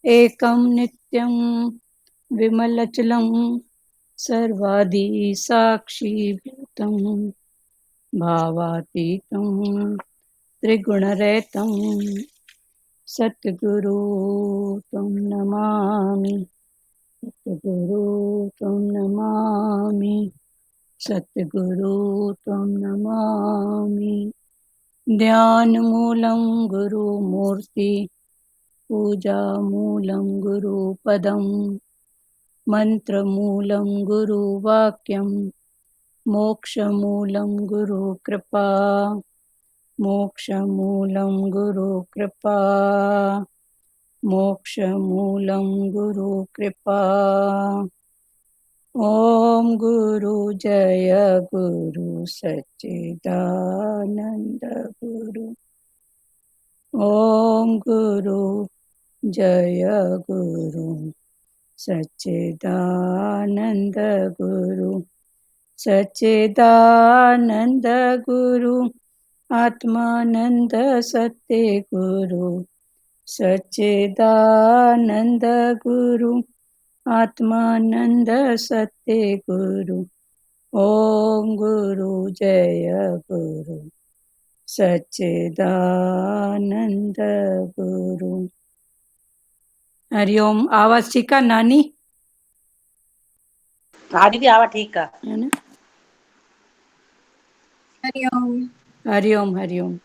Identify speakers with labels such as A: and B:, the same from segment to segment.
A: एकं नित्यं विमलचलं सर्वादि साक्षीभूतं भावातीतं त्रिगुणरहितं सद्गुरु तं नमामि। सद्गुरु तं नमामि। सद्गुरु तं नमामि। ध्यानमूलं गुरुमूर्ति पूजामूलं गुरुपदं मन्त्रमूलं गुरुवाक्यं मोक्षमूलं गुरुकृपा। मोक्षमूलं गुरुकृपा। मोक्षमूलं गुरुकृपा। ॐ गुरु जय गुरु सच्चिदानंद गुरु। ॐ गुरु जय गुरु सच्चिदानंद गुरु। सच्चिदानंद गुरु आत्मानंद सत्य गुरु। सच्चिदानंद गुरु आत्मानंद सत्य गुरु। ओम गुरु जय गुरु सच्चिदानंद गुरु। हरिओम। आवाज ठीक है नानी?
B: हाँ दीदी आवाज ठीक है।
A: है ना?
C: हरिओम।
A: हरिओम हरिओम।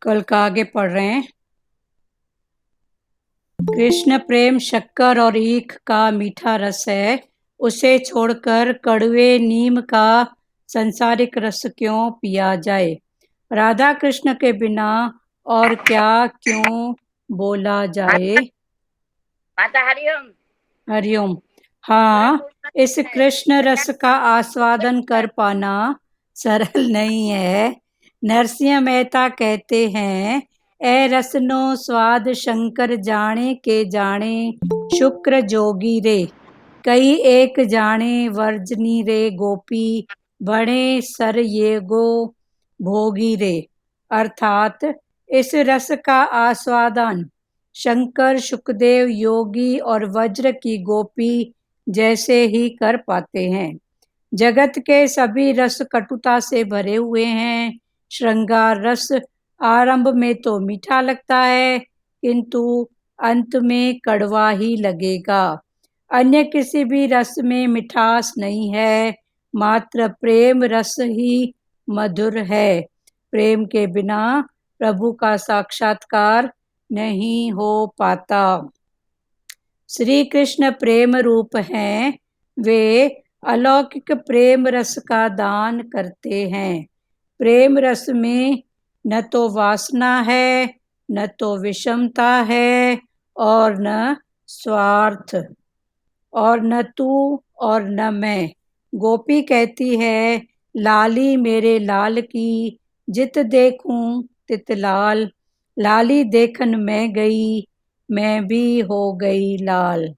A: कल का आगे पढ़ रहे हैं। कृष्ण प्रेम शक्कर और ईख का मीठा रस है, उसे छोड़कर कड़वे नीम का संसारिक रस क्यों पिया जाए। राधा कृष्ण के बिना और क्या क्यों बोला जाए।
B: माता हरिओम।
A: हरिओम। हाँ, इस कृष्ण रस का आस्वादन कर पाना सरल नहीं है। नरसिंह मेहता कहते हैं, ए रसनो स्वाद शंकर जाने के जाने शुक्र जोगी रे। कई एक जाने वर्जनी रे गोपी बड़े सर ये गो भोगी रे। अर्थात इस रस का आस्वादन शंकर, शुकदेव, योगी और वज्र की गोपी जैसे ही कर पाते हैं। जगत के सभी रस कटुता से भरे हुए हैं। श्रृंगार रस आरंभ में तो मीठा लगता है, किंतु अंत में कड़वा ही लगेगा। अन्य किसी भी रस में मिठास नहीं है, मात्र प्रेम रस ही मधुर है। प्रेम के बिना प्रभु का साक्षात्कार नहीं हो पाता। श्री कृष्ण प्रेम रूप हैं, वे अलौकिक प्रेम रस का दान करते हैं। प्रेम रस में न तो वासना है, न तो विषमता है, और न स्वार्थ, और न तू और न मैं। गोपी कहती है, लाली मेरे लाल की जित देखूं तित लाल। लाली देखन मैं गई, मैं भी हो गई लाल।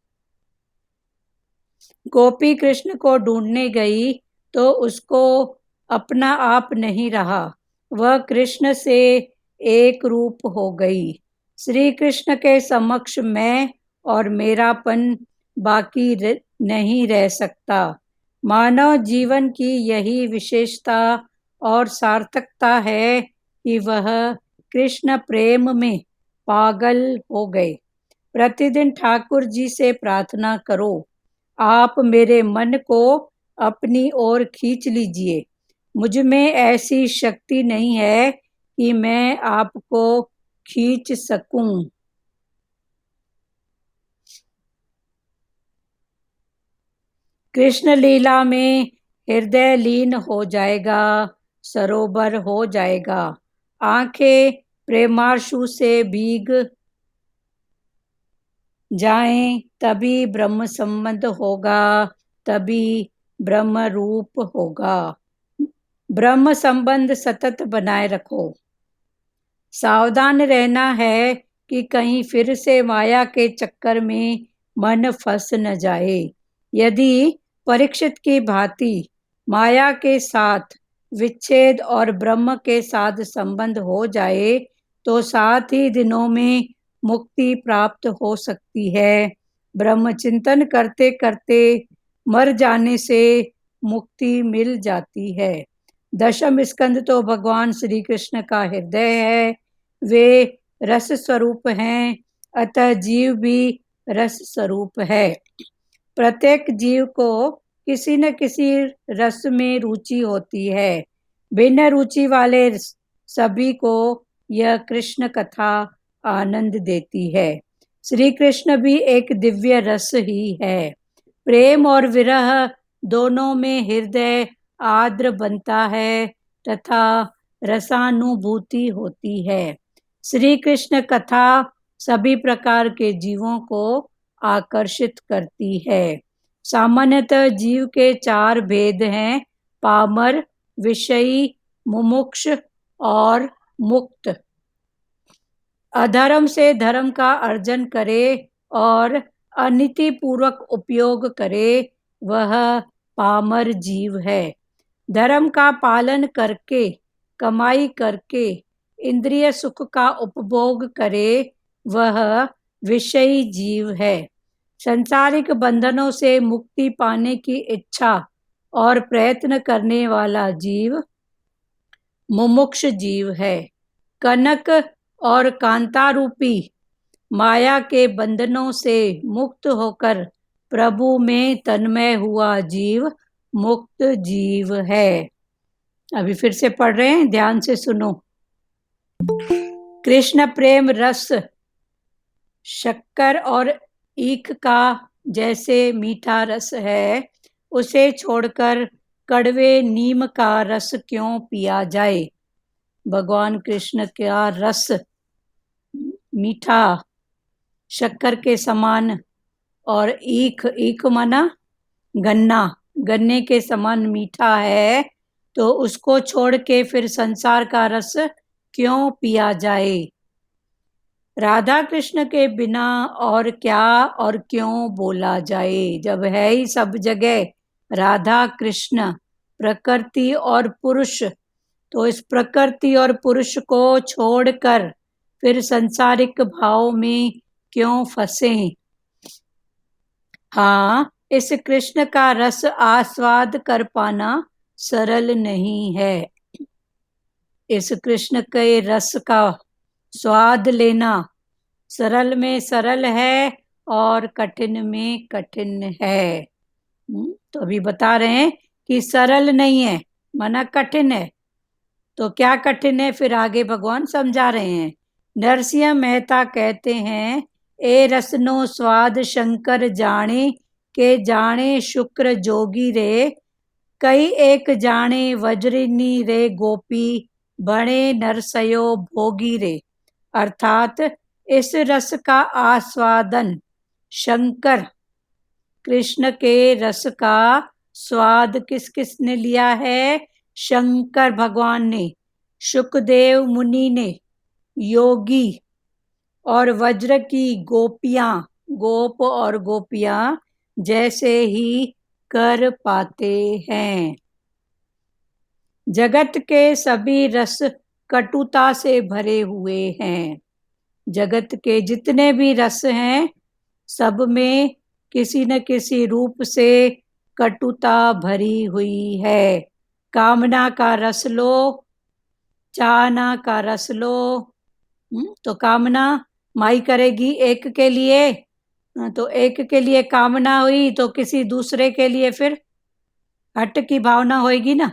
A: गोपी कृष्ण को ढूंढने गई तो उसको अपना आप नहीं रहा, वह कृष्ण से एक रूप हो गई। श्री कृष्ण के समक्ष मैं और मेरापन बाकी नहीं रह सकता। मानव जीवन की यही विशेषता और सार्थकता है कि वह कृष्ण प्रेम में पागल हो गए। प्रतिदिन ठाकुर जी से प्रार्थना करो, आप मेरे मन को अपनी ओर खींच लीजिए, मुझ में ऐसी शक्ति नहीं है कि मैं आपको खींच सकूं। कृष्ण लीला में हृदय लीन हो जाएगा, सरोवर हो जाएगा। आंखें प्रेमाश्रु से भीग जाएं, तभी ब्रह्म संबंध होगा, तभी ब्रह्म रूप होगा। ब्रह्म संबंध सतत बनाए रखो। सावधान रहना है कि कहीं फिर से माया के चक्कर में मन फंस न जाए। यदि परीक्षित की भांति माया के साथ विच्छेद और ब्रह्म के साथ संबंध हो जाए तो 7 ही दिनों में मुक्ति प्राप्त हो सकती है। ब्रह्म चिंतन करते करते मर जाने से मुक्ति मिल जाती है। दशम स्कंद तो भगवान श्री कृष्ण का हृदय है, वे रस स्वरूप हैं, अतः जीव भी रस स्वरूप है। प्रत्येक जीव को किसी न किसी रस में रुचि होती है। भिन्न रुचि वाले सभी को यह कृष्ण कथा आनंद देती है। श्री कृष्ण भी एक दिव्य रस ही है। प्रेम और विरह दोनों में हृदय आर्द्र बनता है तथा रसानुभूति होती है। श्री कृष्ण कथा सभी प्रकार के जीवों को आकर्षित करती है। सामान्यतः जीव के 4 भेद हैं: पामर, विषयी, मुमुक्ष और मुक्त। अधर्म से धर्म का अर्जन करे और अनीति पूर्वक उपयोग करे, वह पामर जीव है। धर्म का पालन करके, कमाई करके इंद्रिय सुख का उपभोग करे, वह विषयी जीव है। संसारिक बंधनों से मुक्ति पाने की इच्छा और प्रयत्न करने वाला जीव मुमुक्ष जीव है। कनक और कांता रूपी माया के बंधनों से मुक्त होकर प्रभु में तन्मय हुआ जीव मुक्त जीव है। अभी फिर से पढ़ रहे हैं, ध्यान से सुनो। कृष्ण प्रेम रस शक्कर और ईख का जैसे मीठा रस है, उसे छोड़कर कड़वे नीम का रस क्यों पिया जाए। भगवान कृष्ण का रस मीठा शक्कर के समान और ईख माना गन्ना, गन्ने के समान मीठा है, तो उसको छोड़ के फिर संसार का रस क्यों पिया जाए। राधा कृष्ण के बिना और क्या और क्यों बोला जाए, जब है ही सब जगह राधा कृष्ण प्रकृति और पुरुष, तो इस प्रकृति और पुरुष को छोड़कर फिर संसारिक भाव में क्यों फंसे। हाँ, इस कृष्ण का रस आस्वाद कर पाना सरल नहीं है। इस कृष्ण के रस का स्वाद लेना सरल में सरल है और कठिन में कठिन है। तो अभी बता रहे हैं कि सरल नहीं है, माना कठिन है। तो क्या कठिन है, फिर आगे भगवान समझा रहे हैं। नरसिंह मेहता कहते हैं, ए रसनो स्वाद शंकर जाने के जाने शुक्र जोगी रे, कई एक जाने वज्रिनी रे गोपी, बणे नरसयो भोगी रे। अर्थात इस रस का आस्वादन शंकर, कृष्ण के रस का स्वाद किस किस ने लिया है? शंकर भगवान ने, शुकदेव मुनि ने, योगी और वज्र की गोपियां, गोप और गोपियां जैसे ही कर पाते हैं। जगत के सभी रस कटुता से भरे हुए हैं। जगत के जितने भी रस हैं, सब में किसी न किसी रूप से कटुता भरी हुई है। कामना का रस लो, चाहना का रस लो, तो कामना माई करेगी एक के लिए, तो एक के लिए कामना हुई तो किसी दूसरे के लिए फिर हट की भावना होगी ना।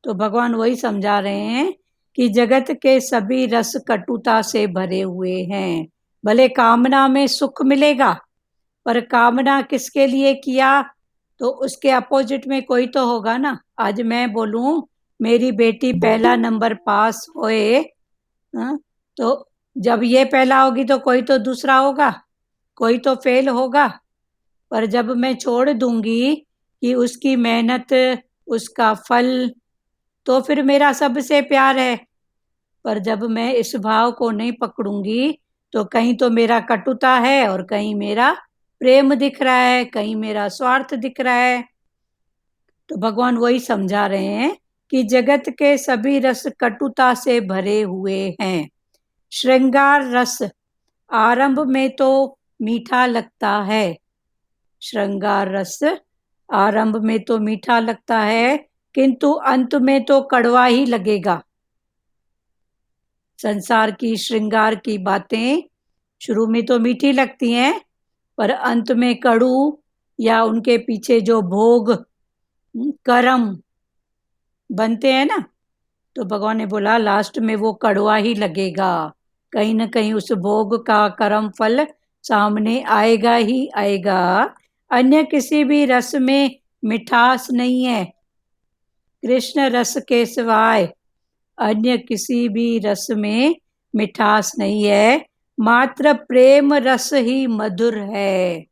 A: तो भगवान वही समझा रहे हैं कि जगत के सभी रस कटुता से भरे हुए हैं। भले कामना में सुख मिलेगा, पर कामना किसके लिए किया, तो उसके अपोजिट में कोई तो होगा ना। आज मैं बोलूं मेरी बेटी पहला नंबर पास होए, हाँ, तो जब ये पहला होगी तो कोई तो दूसरा होगा, कोई तो फेल होगा। पर जब मैं छोड़ दूंगी कि उसकी मेहनत, उसका फल, तो फिर मेरा सबसे प्यार है। पर जब मैं इस भाव को नहीं पकड़ूंगी तो कहीं तो मेरा कटुता है और कहीं मेरा प्रेम दिख रहा है, कहीं मेरा स्वार्थ दिख रहा है। तो भगवान वही समझा रहे हैं कि जगत के सभी रस कटुता से भरे हुए हैं। श्रृंगार रस आरंभ में तो मीठा लगता है, श्रृंगार रस आरंभ में तो मीठा लगता है, किंतु अंत में तो कड़वा ही लगेगा। संसार की श्रृंगार की बातें शुरू में तो मीठी लगती हैं, पर अंत में कड़ू, या उनके पीछे जो भोग कर्म बनते हैं ना, तो भगवान ने बोला लास्ट में वो कड़वा ही लगेगा। कहीं ना कहीं उस भोग का कर्म फल सामने आएगा ही आएगा। अन्य किसी भी रस में मिठास नहीं है, कृष्ण रस के सिवाय अन्य किसी भी रस में मिठास नहीं है। मात्र प्रेम रस ही मधुर है।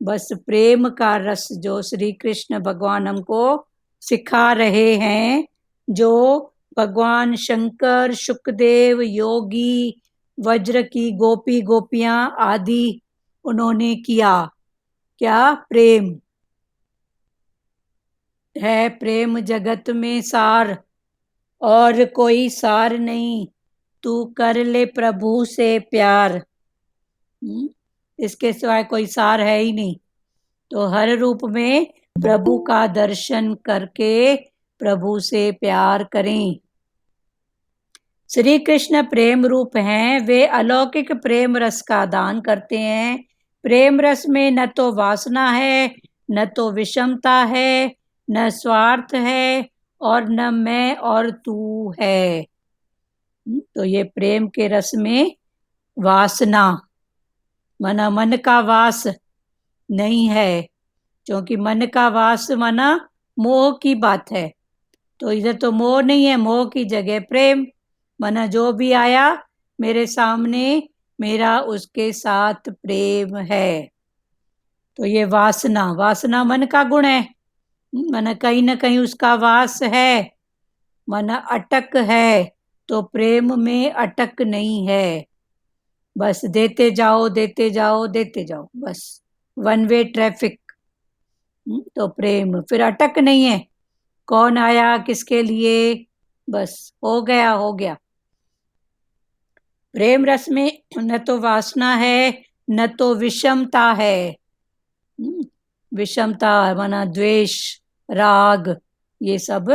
A: बस प्रेम का रस जो श्री कृष्ण भगवान हमको सिखा रहे हैं, जो भगवान शंकर, शुकदेव, योगी, वज्र की गोपी गोपियां आदि उन्होंने किया। क्या? प्रेम है। प्रेम जगत में सार, और कोई सार नहीं। तू कर ले प्रभु से प्यार, इसके सिवाय कोई सार है ही नहीं। तो हर रूप में प्रभु का दर्शन करके प्रभु से प्यार करें। श्री कृष्ण प्रेम रूप हैं, वे अलौकिक प्रेम रस का दान करते हैं। प्रेम रस में न तो वासना है, न तो विषमता है, न स्वार्थ है, और न मैं और तू है। तो ये प्रेम के रस में वासना माना मन का वास नहीं है, क्योंकि मन का वास माना मोह की बात है। तो इधर तो मोह नहीं है, मोह की जगह प्रेम माना जो भी आया मेरे सामने मेरा उसके साथ प्रेम है। तो ये वासना, वासना मन का गुण है, माना कहीं ना कहीं उसका वास है, माना अटक है। तो प्रेम में अटक नहीं है, बस देते जाओ देते जाओ देते जाओ, बस वन वे ट्रैफिक। तो प्रेम फिर अटक नहीं है, कौन आया किसके लिए, बस हो गया हो गया। प्रेम रस में न तो वासना है, न तो विषमता है। विषमता माना द्वेष, राग, ये सब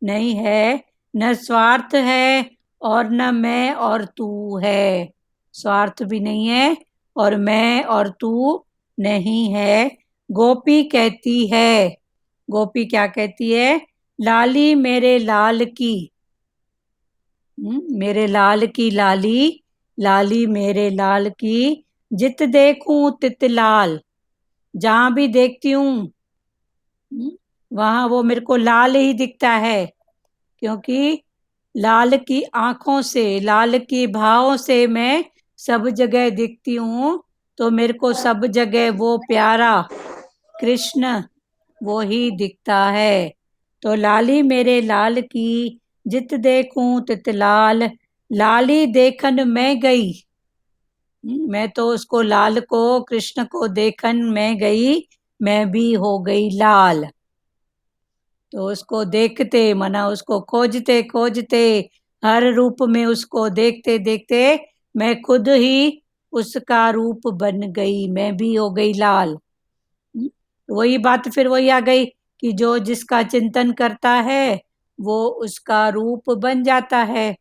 A: नहीं है। न स्वार्थ है और न मैं और तू है, स्वार्थ भी नहीं है और मैं और तू नहीं है। गोपी कहती है, गोपी क्या कहती है? लाली मेरे लाल की, मेरे लाल की लाली, लाली मेरे लाल की, जित देखूं तित लाल। जहां भी देखती हूँ वहां वो मेरे को लाल ही दिखता है, क्योंकि लाल की आंखों से, लाल की भावों से मैं सब जगह दिखती हूँ। तो मेरे को सब जगह वो प्यारा कृष्ण वो ही दिखता है। तो लाली मेरे लाल की, जित देखूं तित लाल। लाली देखन मैं गई, मैं तो उसको लाल को, कृष्ण को देखन मैं गई, मैं भी हो गई लाल। तो उसको देखते मना उसको खोजते खोजते, हर रूप में उसको देखते देखते मैं खुद ही उसका रूप बन गई, मैं भी हो गई लाल। वही बात फिर वही आ गई कि जो जिसका चिंतन करता है वो उसका रूप बन जाता है।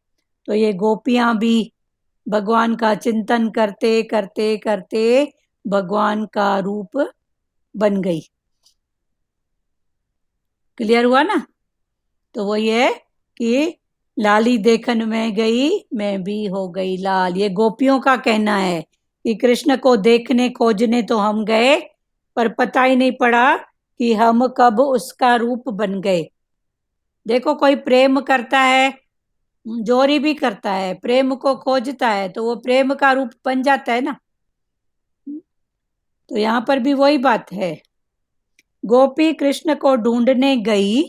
A: तो ये गोपियां भी भगवान का चिंतन करते करते करते भगवान का रूप बन गई। क्लियर हुआ ना? तो वो ये कि लाली देखन में गई मैं भी हो गई लाल। ये गोपियों का कहना है कि कृष्ण को देखने खोजने तो हम गए, पर पता ही नहीं पड़ा कि हम कब उसका रूप बन गए। देखो, कोई प्रेम करता है, जोरी भी करता है, प्रेम को खोजता है, तो वो प्रेम का रूप बन जाता है ना। तो यहाँ पर भी वही बात है। गोपी कृष्ण को ढूंढने गई,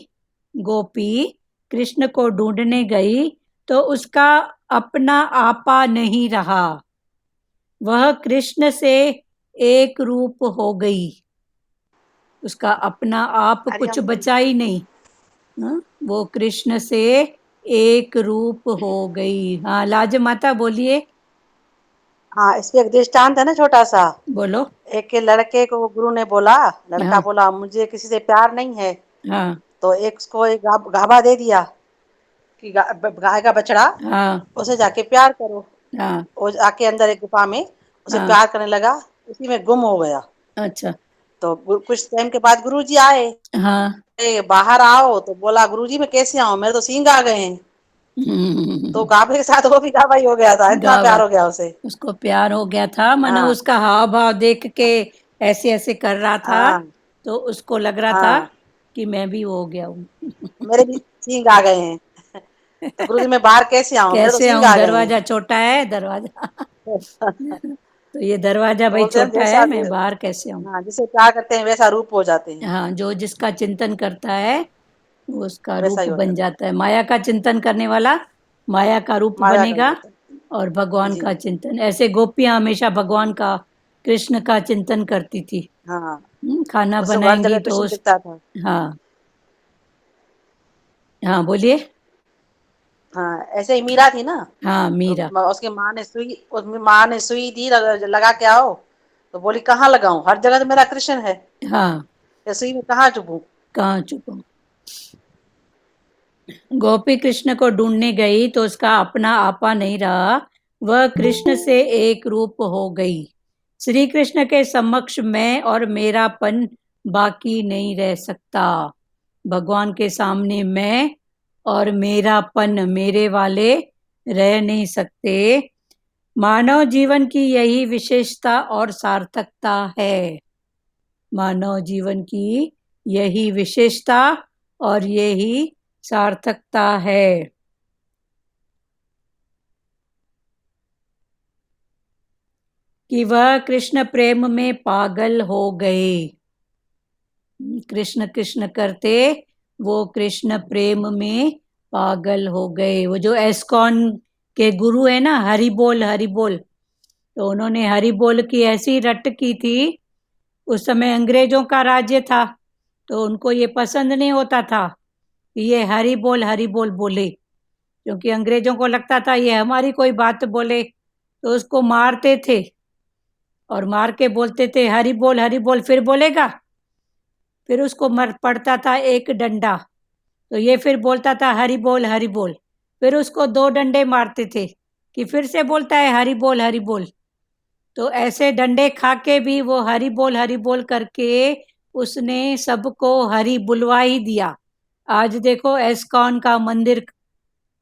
A: गोपी कृष्ण को ढूंढने गई तो उसका अपना आपा नहीं रहा, वह कृष्ण से एक रूप हो गई। उसका अपना आप कुछ
B: हरिओम जी।
A: बचा ही नहीं। हाँ? वो कृष्ण से एक रूप हो गई। हाँ, लाज माता बोलिए।
B: हाँ, इसमें एक दृष्टांत है ना, छोटा सा।
A: बोलो।
B: एक के लड़के को गुरु ने बोला, लड़का
A: हाँ
B: बोला मुझे किसी से प्यार नहीं है।
A: हाँ
B: तो एक उसको एक गाभा दे दिया कि गाय का बछड़ा,
A: हाँ
B: उसे जाके प्यार करो।
A: हाँ
B: वो जाके अंदर एक गुफा में उसे
A: हाँ।
B: प्यार करने लगा, उसी में गुम हो गया।
A: अच्छा।
B: तो कुछ टाइम के बाद गुरु जी आए,
A: हाँ।
B: बाहर आओ, तो बोला गुरु जी मैं कैसे आऊं, मेरे तो सींग आ गए हैं। तो गाभे के साथ वो भी गाभा ही हो गया था, इतना
A: गावा,
B: प्यार हो गया उसे।
A: उसको प्यार हो गया था, मानो
B: हाँ
A: उसका हाव भाव देख के ऐसे ऐसे कर रहा था,
B: हाँ
A: तो उसको लग रहा था
B: हाँ,
A: कि मैं भी हो गया हूँ।
B: मेरे भी सींग आ गए हैं। तो गुरु जी मैं बाहर कैसे आऊं, मेरे तो
A: कैसे
B: सींग
A: आऊं,
B: आ गए
A: दरवाजा
B: हैं।
A: छोटा है दरवाजा। तो ये दरवाजा
B: तो
A: भाई
B: बोलते हैं
A: छोटा
B: जैसा
A: है, मैं बाहर कैसे आऊं।
B: हाँ, जिसे प्यार करते हैं वैसा रूप हो जाते हैं,
A: हाँ, जो जिसका चिंतन करता है वो उसका
B: वैसा
A: रूप
B: ही हो
A: बन
B: जाता
A: जाता है। माया का चिंतन करने वाला माया का रूप
B: है, माया का हो
A: बनेगा,
B: जाता है।
A: और भगवान
B: जी।
A: का चिंतन, ऐसे गोपियां हमेशा भगवान का, कृष्ण का चिंतन करती थी।
B: हाँ,
A: खाना
B: उसे हर
A: बनाएंगी
B: जगह
A: तो
B: कृष्ण
A: उस,
B: दिखता था।
A: हाँ हाँ बोलिए।
B: हाँ, ऐसे ही मीरा थी ना।
A: हाँ,
B: तो
A: मीरा।
B: उसकी माँ ने सुई दी, लगा के आओ। तो बोली कहाँ लगाऊं, हर जगह तो मेरा कृष्ण है,
A: हाँ,
B: ये सुई में कहाँ चुभूं।
A: कहाँ चुप। गोपी कृष्ण को ढूंढने गई तो उसका अपना आपा नहीं रहा, वह कृष्ण से एक रूप हो गई। श्री कृष्ण के समक्ष मैं और मेरापन बाकी नहीं रह सकता। भगवान के सामने मैं और मेरापन, मेरे वाले, रह नहीं सकते। मानव जीवन की यही विशेषता और सार्थकता है। मानव जीवन की यही विशेषता और यही सार्थकता है कि वह कृष्ण प्रेम में पागल हो गए। कृष्ण कृष्ण करते वो कृष्ण प्रेम में पागल हो गए। वो जो एस्कॉन के गुरु है ना, हरि बोल हरि बोल, तो उन्होंने हरि बोल की ऐसी रट की थी। उस समय अंग्रेजों का राज्य था, तो उनको ये पसंद नहीं होता था कि ये हरि बोल बोले, क्योंकि अंग्रेजों को लगता था ये हमारी कोई बात बोले तो उसको मारते थे, और मार के बोलते थे हरि बोल, फिर बोलेगा, फिर उसको मर पड़ता था एक डंडा, तो ये फिर बोलता था हरि बोल, फिर उसको दो डंडे मारते थे कि फिर से बोलता है हरि बोल। तो ऐसे डंडे खा के भी वो हरि बोल करके उसने सबको हरि बुलवा ही दिया। आज देखो एस्कॉन का मंदिर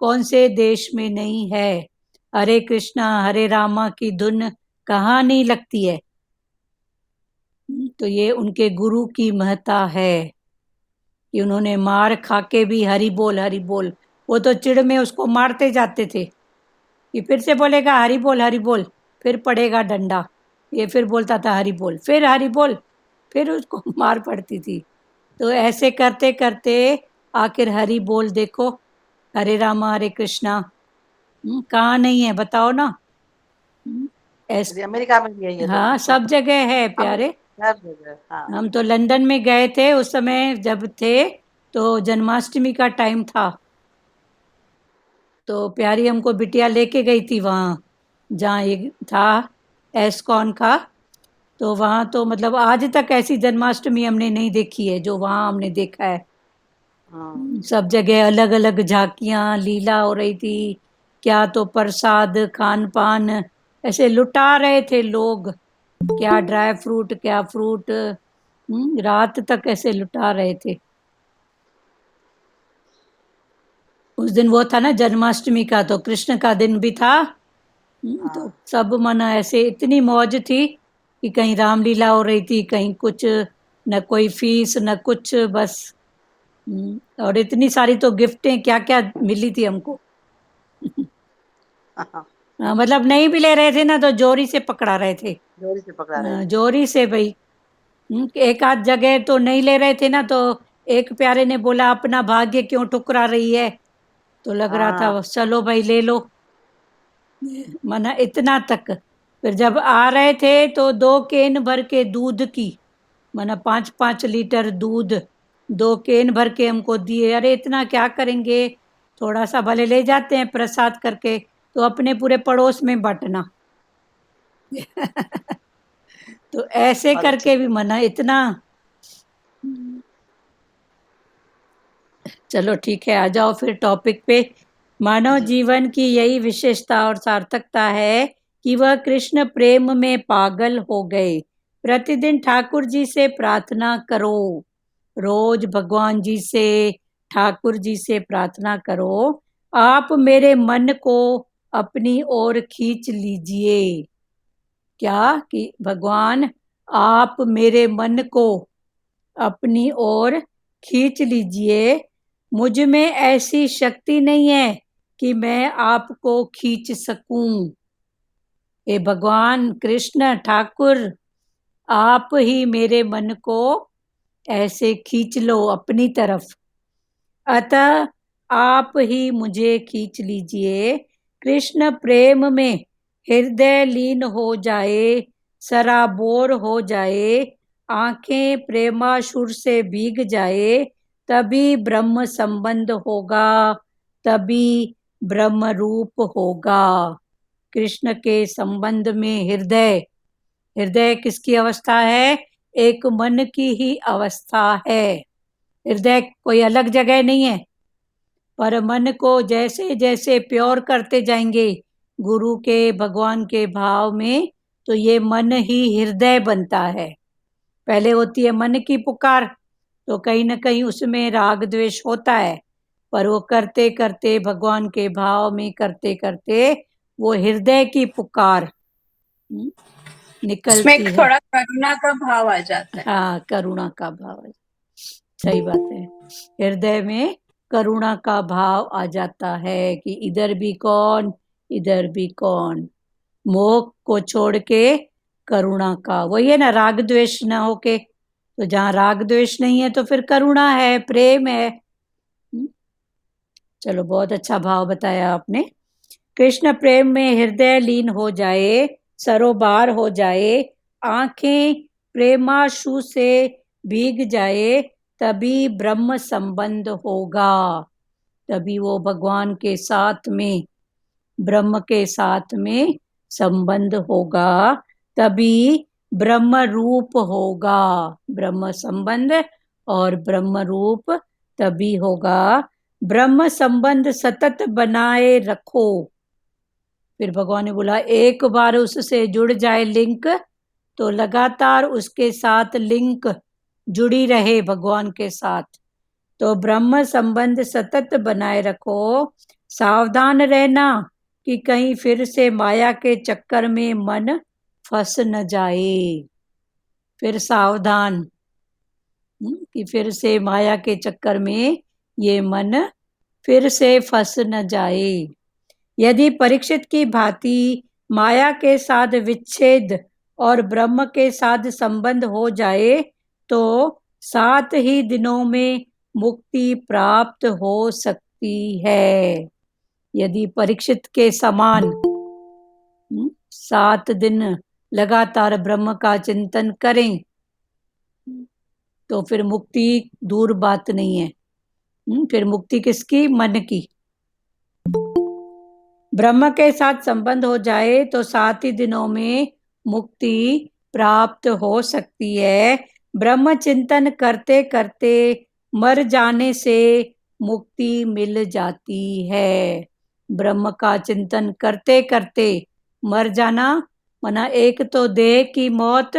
A: कौन से देश में नहीं है। हरे कृष्णा हरे रामा की धुन कहाँ नहीं लगती है। तो ये उनके गुरु की महत्ता है कि उन्होंने मार खा के भी हरि बोल। वो तो चिढ़ में उसको मारते जाते थे कि फिर से बोलेगा हरि बोल, फिर पड़ेगा डंडा, ये फिर बोलता था हरि बोल, फिर हरि बोल, फिर उसको मार पड़ती थी। तो ऐसे करते करते आखिर हरि बोल देखो, हरे रामा हरे कृष्णा, कहाँ नहीं है बताओ ना। हम्म, ऐस
B: जी, अमेरिका में भी यही है तो।
A: हाँ, सब जगह है
B: हम
A: प्यारे।
B: सब जगह, हाँ।
A: हम तो लंदन में गए थे उस समय जब थे, तो जन्माष्टमी का टाइम था, तो प्यारी हमको बिटिया लेके गई थी वहाँ, जहाँ ये था एस्कॉन का। तो वहाँ तो मतलब आज तक ऐसी जन्माष्टमी हमने नहीं देखी है जो वहाँ हमने देखा है।
B: हाँ,
A: सब जगह अलग अलग झांकियाँ लीला हो रही थी, क्या तो प्रसाद खान पान, ऐसे लुटा रहे थे लोग, क्या ड्राई फ्रूट क्या फ्रूट, रात तक ऐसे लुटा रहे थे। उस दिन वो था ना जन्माष्टमी का, तो कृष्ण का दिन भी था। तो सब मना ऐसे इतनी मौज थी कि कहीं रामलीला हो रही थी, कहीं कुछ, न कोई फीस न कुछ, बस। और इतनी सारी तो गिफ्टें क्या क्या मिली थी हमको। मतलब नहीं भी ले रहे थे ना तो जोरी से पकड़ा रहे थे,
B: जोरी से पकड़ा रहे थे।
A: जोरी से भाई। एक आध जगह तो नहीं ले रहे थे ना, तो एक प्यारे ने बोला अपना भाग्य क्यों ठुकरा रही है, तो लग रहा था
B: हाँ
A: चलो भाई ले लो, मना इतना तक। फिर जब आ रहे थे तो 2 केन भर के दूध की, मना 5-5 लीटर दूध 2 केन भर के हमको दिए। अरे इतना क्या करेंगे, थोड़ा सा भले ले जाते हैं प्रसाद करके, तो अपने पूरे पड़ोस में बांटना। तो ऐसे
B: अच्छा।
A: करके भी मना इतना। चलो ठीक है, आ जाओ फिर टॉपिक पे। मानव
B: जी
A: जीवन की यही विशेषता और सार्थकता है कि वह कृष्ण प्रेम में पागल हो गए। प्रतिदिन ठाकुर जी से प्रार्थना करो, रोज भगवान जी से, ठाकुर जी से प्रार्थना करो, आप मेरे मन को अपनी ओर खींच लीजिए। क्या कि भगवान आप मेरे मन को अपनी ओर खींच लीजिए। मुझ में ऐसी शक्ति नहीं है कि मैं आपको खींच सकूं। हे भगवान कृष्ण ठाकुर, आप ही मेरे मन को ऐसे खींच लो अपनी तरफ, अतः आप ही मुझे खींच लीजिए। कृष्ण प्रेम में हृदय लीन हो जाए, सराबोर हो जाए, आंखें प्रेमाशुर से भीग जाए, तभी ब्रह्म संबंध होगा, तभी ब्रह्म रूप होगा। कृष्ण के संबंध में हृदय, हृदय किसकी अवस्था है? एक मन की ही अवस्था है। हृदय कोई अलग जगह नहीं है, पर मन को जैसे जैसे प्योर करते जाएंगे गुरु के भगवान के भाव में, तो ये मन ही हृदय बनता है। पहले होती है मन की पुकार, तो कहीं ना कहीं उसमें राग द्वेष होता है, पर वो करते करते भगवान के भाव में करते करते वो हृदय की पुकार
C: उसमें एक
A: निकलती है।
C: थोड़ा करुणा का भाव आ जाता है।
A: हाँ, करुणा का भाव है, सही बात है। हृदय में करुणा का भाव आ जाता है कि इधर भी कौन, इधर भी कौन, मोह को छोड़ के करुणा का, वही है ना, राग द्वेष ना होके। तो जहाँ राग द्वेष नहीं है तो फिर करुणा है, प्रेम है। चलो बहुत अच्छा भाव बताया आपने। कृष्ण प्रेम में हृदय लीन हो जाए, सरोबार हो जाए, आंखें प्रेमाशु से भीग जाए, तभी ब्रह्म संबंध होगा। तभी वो भगवान के साथ में, ब्रह्म के साथ में संबंध होगा, तभी ब्रह्म रूप होगा। ब्रह्म संबंध और ब्रह्म रूप तभी होगा। ब्रह्म संबंध सतत बनाए रखो। फिर भगवान ने बोला एक बार उससे जुड़ जाए लिंक, तो लगातार उसके साथ लिंक जुड़ी रहे भगवान के साथ। तो ब्रह्म संबंध सतत बनाए रखो। सावधान रहना कि कहीं फिर से माया के चक्कर में मन फंस न जाए। फिर सावधान कि फिर से माया के चक्कर में ये मन फिर से फंस न जाए। यदि परीक्षित की भांति माया के साथ विच्छेद और ब्रह्म के साथ संबंध हो जाए, तो 7 ही दिनों में मुक्ति प्राप्त हो सकती है। यदि परीक्षित के समान 7 दिन लगातार ब्रह्म का चिंतन करें, तो फिर मुक्ति दूर बात नहीं है। फिर मुक्ति किसकी? मन की। ब्रह्म के साथ संबंध हो जाए तो 7 ही दिनों में मुक्ति प्राप्त हो सकती है। ब्रह्म चिंतन करते करते मर जाने से मुक्ति मिल जाती है। ब्रह्म का चिंतन करते करते मर जाना, माना एक तो देह की मौत,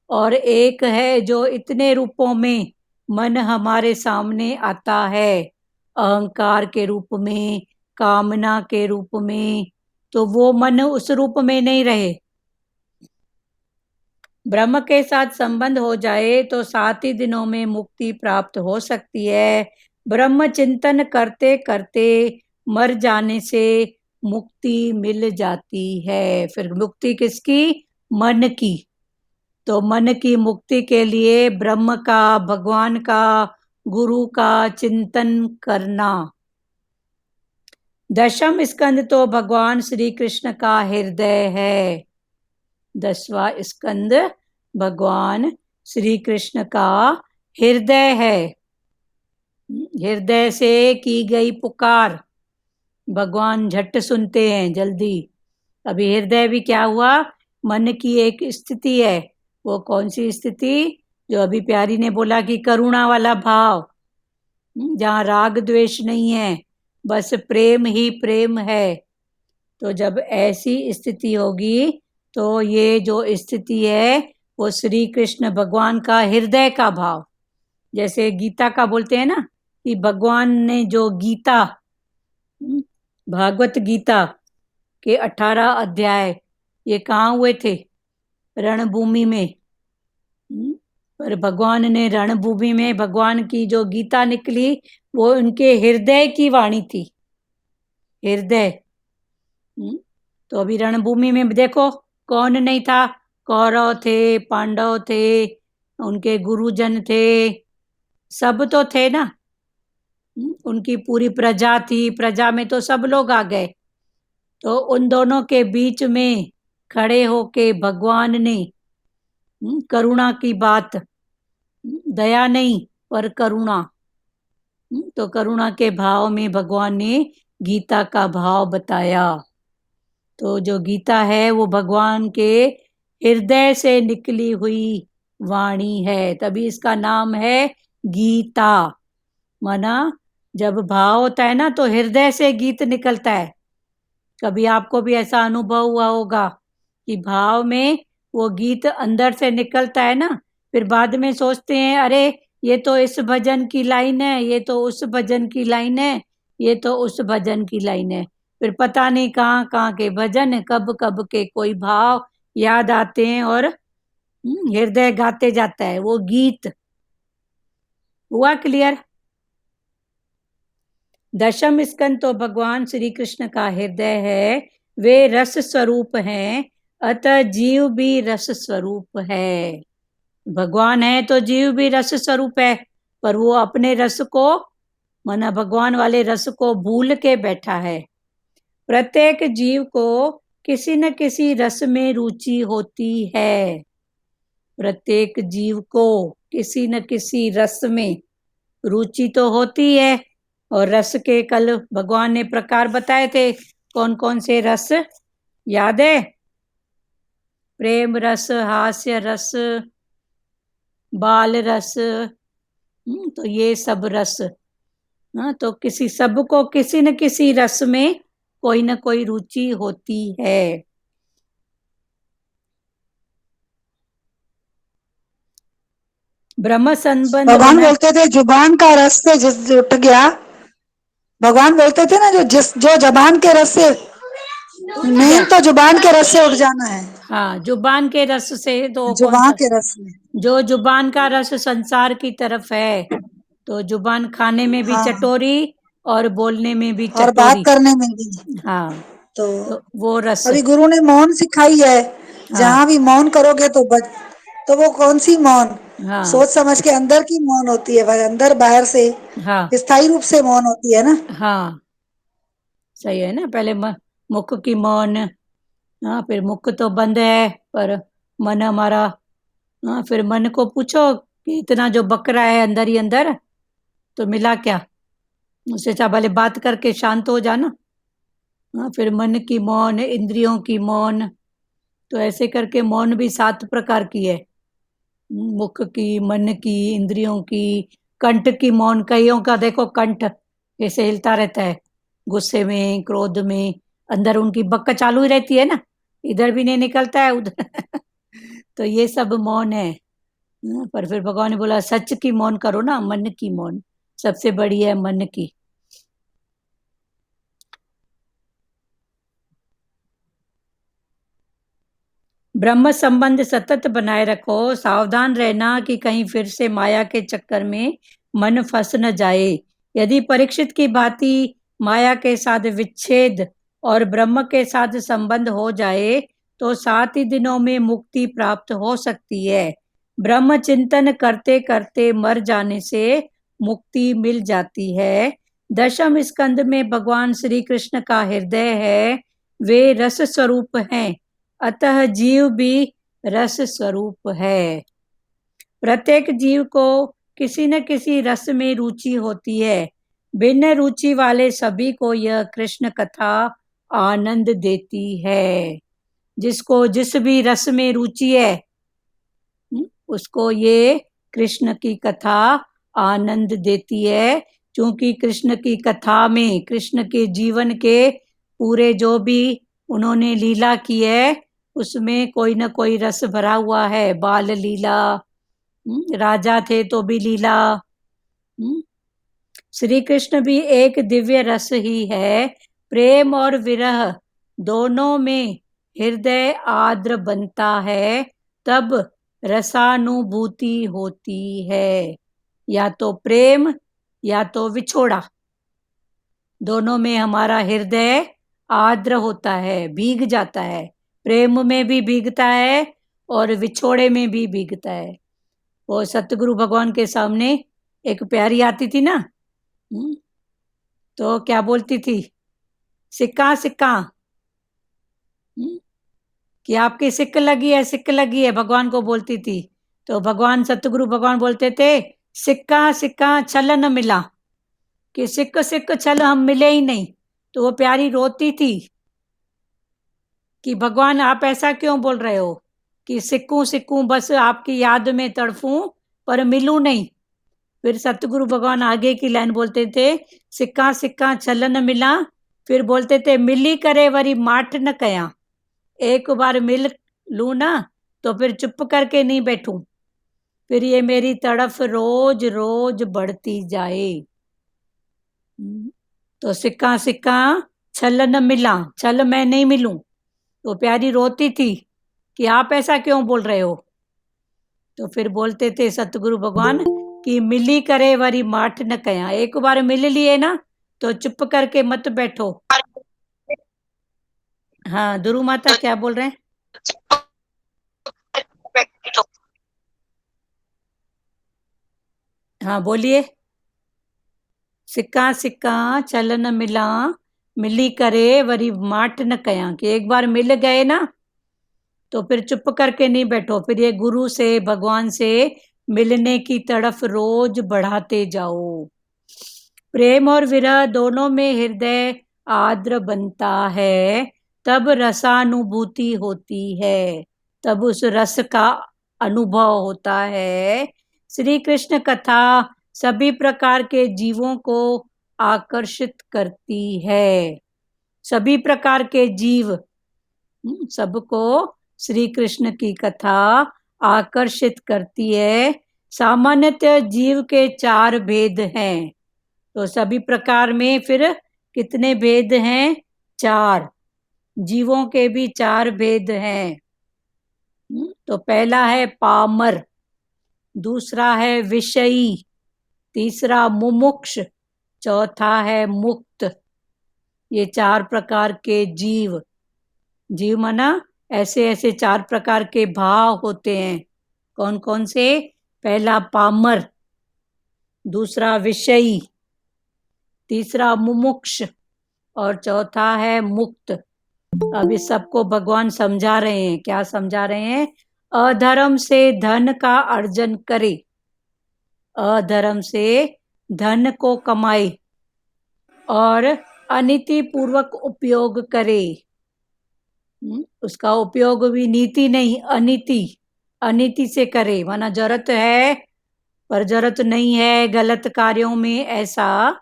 A: और एक है जो इतने रूपों में मन हमारे सामने आता है, अहंकार के रूप में, कामना के रूप में, तो वो मन उस रूप में नहीं रहे। ब्रह्म के साथ संबंध हो जाए तो 7 ही दिनों में मुक्ति प्राप्त हो सकती है। ब्रह्म चिंतन करते करते मर जाने से मुक्ति मिल जाती है। फिर मुक्ति किसकी? मन की। तो मन की मुक्ति के लिए ब्रह्म का, भगवान का, गुरु का चिंतन करना। 10वां स्कंद तो भगवान श्री कृष्ण का हृदय है। 10वां स्कंद भगवान श्री कृष्ण का हृदय है। हृदय से की गई पुकार भगवान झट सुनते हैं, जल्दी। अभी हृदय भी क्या हुआ? मन की एक स्थिति है। वो कौन सी स्थिति? जो अभी प्यारी ने बोला कि करुणा वाला भाव, जहाँ राग द्वेष नहीं है, बस प्रेम ही प्रेम है। तो जब ऐसी स्थिति होगी तो ये जो स्थिति है वो श्री कृष्ण भगवान का हृदय का भाव, जैसे गीता का बोलते हैं ना कि भगवान ने जो गीता, भागवत गीता के 18 अध्याय ये कहाँ हुए थे? रणभूमि में। पर भगवान ने रणभूमि में भगवान की जो गीता निकली वो उनके हृदय की वाणी थी। हृदय। तो अभी रणभूमि में देखो कौन नहीं था? कौरव थे, पांडव थे, उनके गुरुजन थे, सब तो थे ना। उनकी पूरी प्रजा थी, प्रजा में तो सब लोग आ गए। तो उन दोनों के बीच में खड़े होके भगवान ने करुणा की बात, दया नहीं पर करुणा, तो करुणा के भाव में भगवान ने गीता का भाव बताया। तो जो गीता है वो भगवान के हृदय से निकली हुई वाणी है, तभी इसका नाम है गीता। माना जब भाव होता है ना तो हृदय से गीत निकलता है। कभी आपको भी ऐसा अनुभव हुआ होगा कि भाव में वो गीत अंदर से निकलता है ना, फिर बाद में सोचते हैं अरे ये तो इस भजन की लाइन है, ये तो उस भजन की लाइन है, ये तो उस भजन की लाइन है। फिर पता नहीं कहाँ कहाँ के भजन, कब कब के कोई भाव याद आते हैं और हृदय गाते जाता है वो गीत। हुआ क्लियर? 10वां स्कंद तो भगवान श्री कृष्ण का हृदय है। वे रस स्वरूप हैं, अतः जीव भी रस स्वरूप है। भगवान है तो जीव भी रस स्वरूप है, पर वो अपने रस को, माना भगवान वाले रस को भूल के बैठा है। प्रत्येक जीव को किसी न किसी रस में रुचि होती है। प्रत्येक जीव को किसी न किसी रस में रुचि तो होती है। और रस के कल भगवान ने प्रकार बताए थे, कौन कौन से रस याद है? प्रेम रस, हास्य रस, बाल रस, तो ये सब रस। तो किसी सबको किसी न किसी रस में कोई न कोई रुचि होती है। ब्रह्म संबंध
D: भगवान बोलते थे जुबान का रस से जिस उठ गया, भगवान बोलते थे ना जो जबान के रस से, मेन तो जुबान के रस से उठ जाना है।
A: हाँ, जुबान के रस से तो
D: जुबान के रस में,
A: जो जुबान का रस संसार की तरफ है, तो जुबान खाने में भी चटोरी और बोलने में भी
D: और बात
A: चटोरी।
D: करने में भी।
A: हाँ,
D: तो
A: वो रस।
D: अभी गुरु ने मौन सिखाई है। जहाँ भी मौन करोगे तो वो कौन सी मौन?
A: हाँ,
D: सोच समझ के अंदर की मौन होती है, अंदर बाहर से
A: हाँ,
D: स्थायी रूप से मौन होती है ना।
A: हाँ, सही है ना। पहले मुख की मौन, हाँ, फिर मुख तो बंद है पर मन हमारा, हाँ, फिर मन को पूछो कि इतना जो बक रहा है अंदर ही अंदर, तो मिला क्या? उससे अच्छा भले बात करके शांत हो जाना। हाँ, फिर मन की मौन, इंद्रियों की मौन, तो ऐसे करके मौन भी 7 प्रकार की है। मुख की, मन की, इंद्रियों की, कंठ की मौन। कईयों का देखो कंठ ऐसे हिलता रहता है, गुस्से में, क्रोध में, अंदर उनकी बक चालू ही रहती है ना, इधर भी नहीं निकलता है उधर तो ये सब मौन है। पर फिर भगवान ने बोला सच की मौन करो ना, मन की मौन सबसे बड़ी है, मन की। ब्रह्म संबंध सतत बनाए रखो, सावधान रहना कि कहीं फिर से माया के चक्कर में मन फंस न जाए। यदि परीक्षित की भांति माया के साथ विच्छेद और ब्रह्म के साथ संबंध हो जाए तो 7 ही दिनों में मुक्ति प्राप्त हो सकती है। ब्रह्म चिंतन करते करते मर जाने से मुक्ति मिल जाती है। दशम स्कंद में भगवान श्री कृष्ण का हृदय है, वे रस स्वरूप हैं, अतः जीव भी रस स्वरूप है। प्रत्येक जीव को किसी न किसी रस में रुचि होती है। भिन्न रुचि वाले सभी को यह कृष्ण कथा आनंद देती है। जिसको जिस भी रस में रुचि है उसको ये कृष्ण की कथा आनंद देती है, क्योंकि कृष्ण की कथा में कृष्ण के जीवन के पूरे जो भी उन्होंने लीला की है उसमें कोई न कोई रस भरा हुआ है। बाल लीला, राजा थे तो भी लीला। श्री कृष्ण भी एक दिव्य रस ही है। प्रेम और विरह दोनों में हृदय आर्द्र बनता है, तब रसानुभूति होती है। या तो प्रेम या तो विछोड़ा, दोनों में हमारा हृदय आर्द्र होता है, भीग जाता है। प्रेम में भी भीगता है और विछोड़े में भी भीगता है। वो सतगुरु भगवान के सामने एक प्यारी आती थी ना, तो क्या बोलती थी? सिक्का सिक्का, कि आपकी सिक्क लगी है, सिक्क लगी है, भगवान को बोलती थी। तो भगवान सतगुरु भगवान बोलते थे, सिक्का सिक्का छल न मिला, कि सिक्क सिक्क छल हम मिले ही नहीं। तो वो प्यारी रोती थी कि भगवान आप ऐसा क्यों बोल रहे हो कि सिक्कूं सिक्कूं बस आपकी याद में तड़फूं पर मिलूं नहीं। फिर सतगुरु भगवान आगे की लाइन बोलते थे, सिक्का सिक्का छल न मिला। फिर बोलते थे, मिली करे वरी माठ न कया, एक बार मिल लूं ना तो फिर चुप करके नहीं बैठूं, फिर ये मेरी तड़फ रोज रोज बढ़ती जाए। तो सिक्का सिक्का छल न मिला, छल मैं नहीं मिलूं। तो प्यारी रोती थी कि आप ऐसा क्यों बोल रहे हो। तो फिर बोलते थे सतगुरु भगवान कि मिली करे वरी माठ न कया, एक बार मिल लिए ना तो चुप करके मत बैठो। हाँ दुरु माता क्या बोल रहे हैं? हाँ बोलिए। सिक्का सिक्का छल न मिला, मिली करे वरी माठ न कया, कि एक बार मिल गए ना तो फिर चुप करके नहीं बैठो, फिर ये गुरु से भगवान से मिलने की तड़फ रोज बढ़ाते जाओ। प्रेम और विरह दोनों में हृदय आर्द्र बनता है, तब रसानुभूति होती है, तब उस रस का अनुभव होता है। श्री कृष्ण कथा सभी प्रकार के जीवों को आकर्षित करती है। सभी प्रकार के जीव, सबको श्री कृष्ण की कथा आकर्षित करती है। सामान्यतः जीव के 4 भेद हैं, तो सभी प्रकार में फिर कितने भेद हैं? 4। जीवों के भी 4 भेद हैं। तो पहला है पामर, दूसरा है विषयी, तीसरा मुमुक्ष, चौथा है मुक्त। ये 4 प्रकार के जीव, जीव माना ऐसे ऐसे 4 प्रकार के भाव होते हैं। कौन कौन से? पहला पामर, दूसरा विषयी, तीसरा मुमुक्ष और चौथा है मुक्त। अब इस सबको भगवान समझा रहे हैं। क्या समझा रहे हैं? अधर्म से धन का अर्जन करे, अधर्म से धन को कमाए और अनीति पूर्वक उपयोग करे। उसका उपयोग भी नीति नहीं, अनीति, अनीति से करे, माना जरूरत है पर जरूरत नहीं है गलत कार्यों में, ऐसा